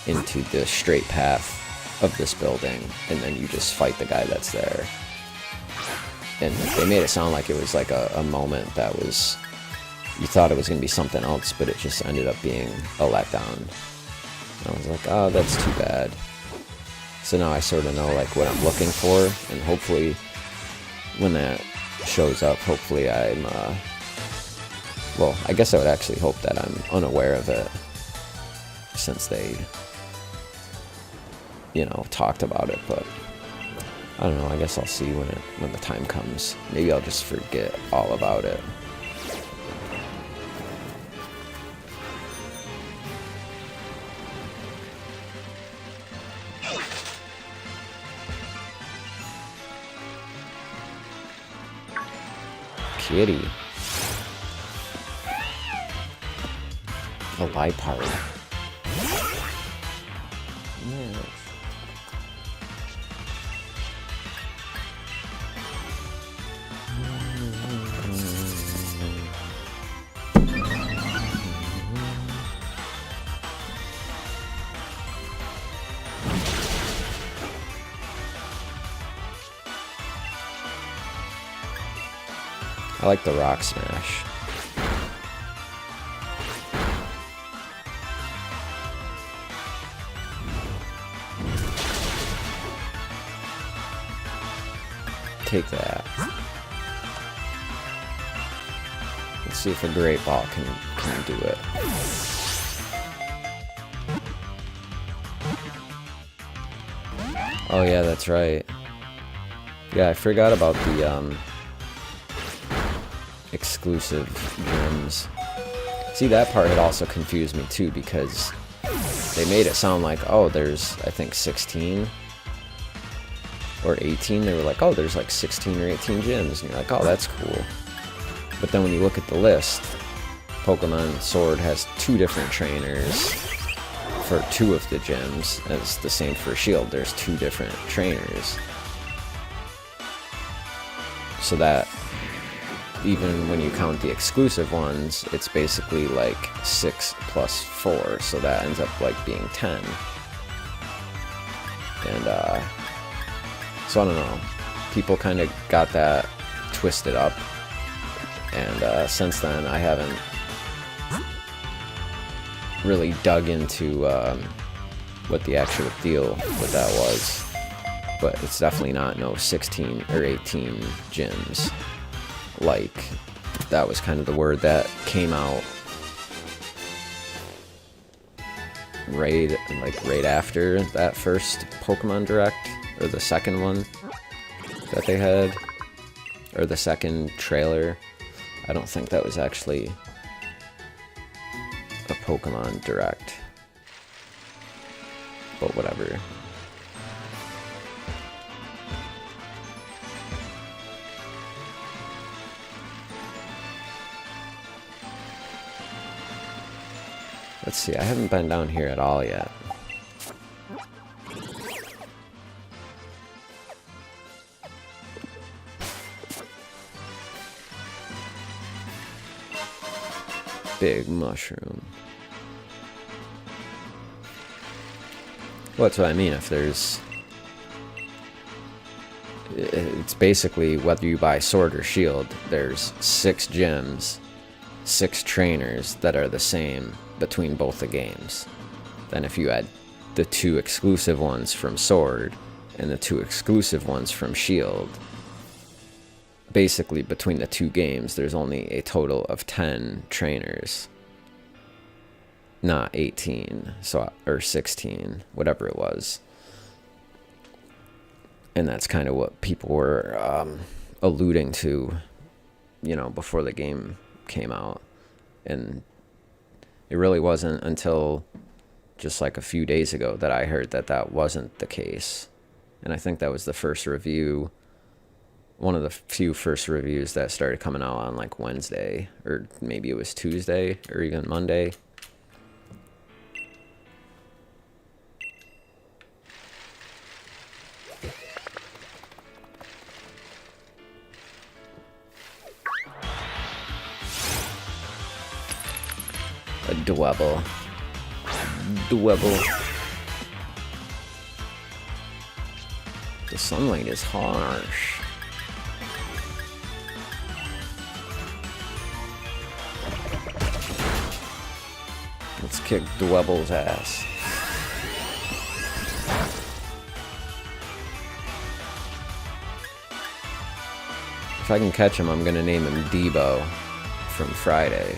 into the straight path of this building, and then you just fight the guy that's there. And they made it sound like it was like a moment that was, you thought it was going to be something else, but it just ended up being a letdown. And I was like, oh, that's too bad. So now I sort of know like what I'm looking for, and hopefully when that shows up, hopefully I'm, well, I guess I would actually hope that I'm unaware of it, since they, you know, talked about it. But I don't know, I guess I'll see when the time comes. Maybe I'll just forget all about it. Kitty. A Liepard. Yeah. I like the Rock Smash. Take that. Let's see if a Great Ball can do it. Oh yeah, that's right. Yeah, I forgot about the exclusive gyms. See, that part had also confused me too, because they made it sound like, oh, there's, I think, 16 or 18. They were like, oh, there's like 16 or 18 gyms, and you're like, oh, that's cool. But then when you look at the list, Pokemon Sword has 2 different trainers for 2 of the gyms, and it's the same for Shield. There's 2 different trainers. So that, even when you count the exclusive ones, it's basically like 6 plus 4, so that ends up like being 10. And so I don't know, people kind of got that twisted up, and since then I haven't really dug into what the actual deal with that was, but it's definitely not no 16 or 18 gyms. Like, that was kind of the word that came out right after that first Pokemon Direct, or the second one that they had, or the second trailer. I don't think that was actually a Pokemon Direct, but whatever. Let's see, I haven't been down here at all yet. Big mushroom. Well, that's what I mean. If there's... It's basically, whether you buy Sword or Shield, there's 6 gyms, 6 trainers that are the same between both the games. Then if you add the 2 exclusive ones from Sword and the 2 exclusive ones from Shield, basically between the 2 games there's only a total of 10 trainers, not 18, so, or 16, whatever it was. And that's kind of what people were alluding to, you know, before the game came out. And it really wasn't until just like a few days ago that I heard that that wasn't the case. And I think that was the first review, one of the few first reviews that started coming out on like Wednesday, or maybe it was Tuesday or even Monday. A Dwebble. The sunlight is harsh. Let's kick Dwebble's ass. If I can catch him, I'm gonna name him Debo from Friday.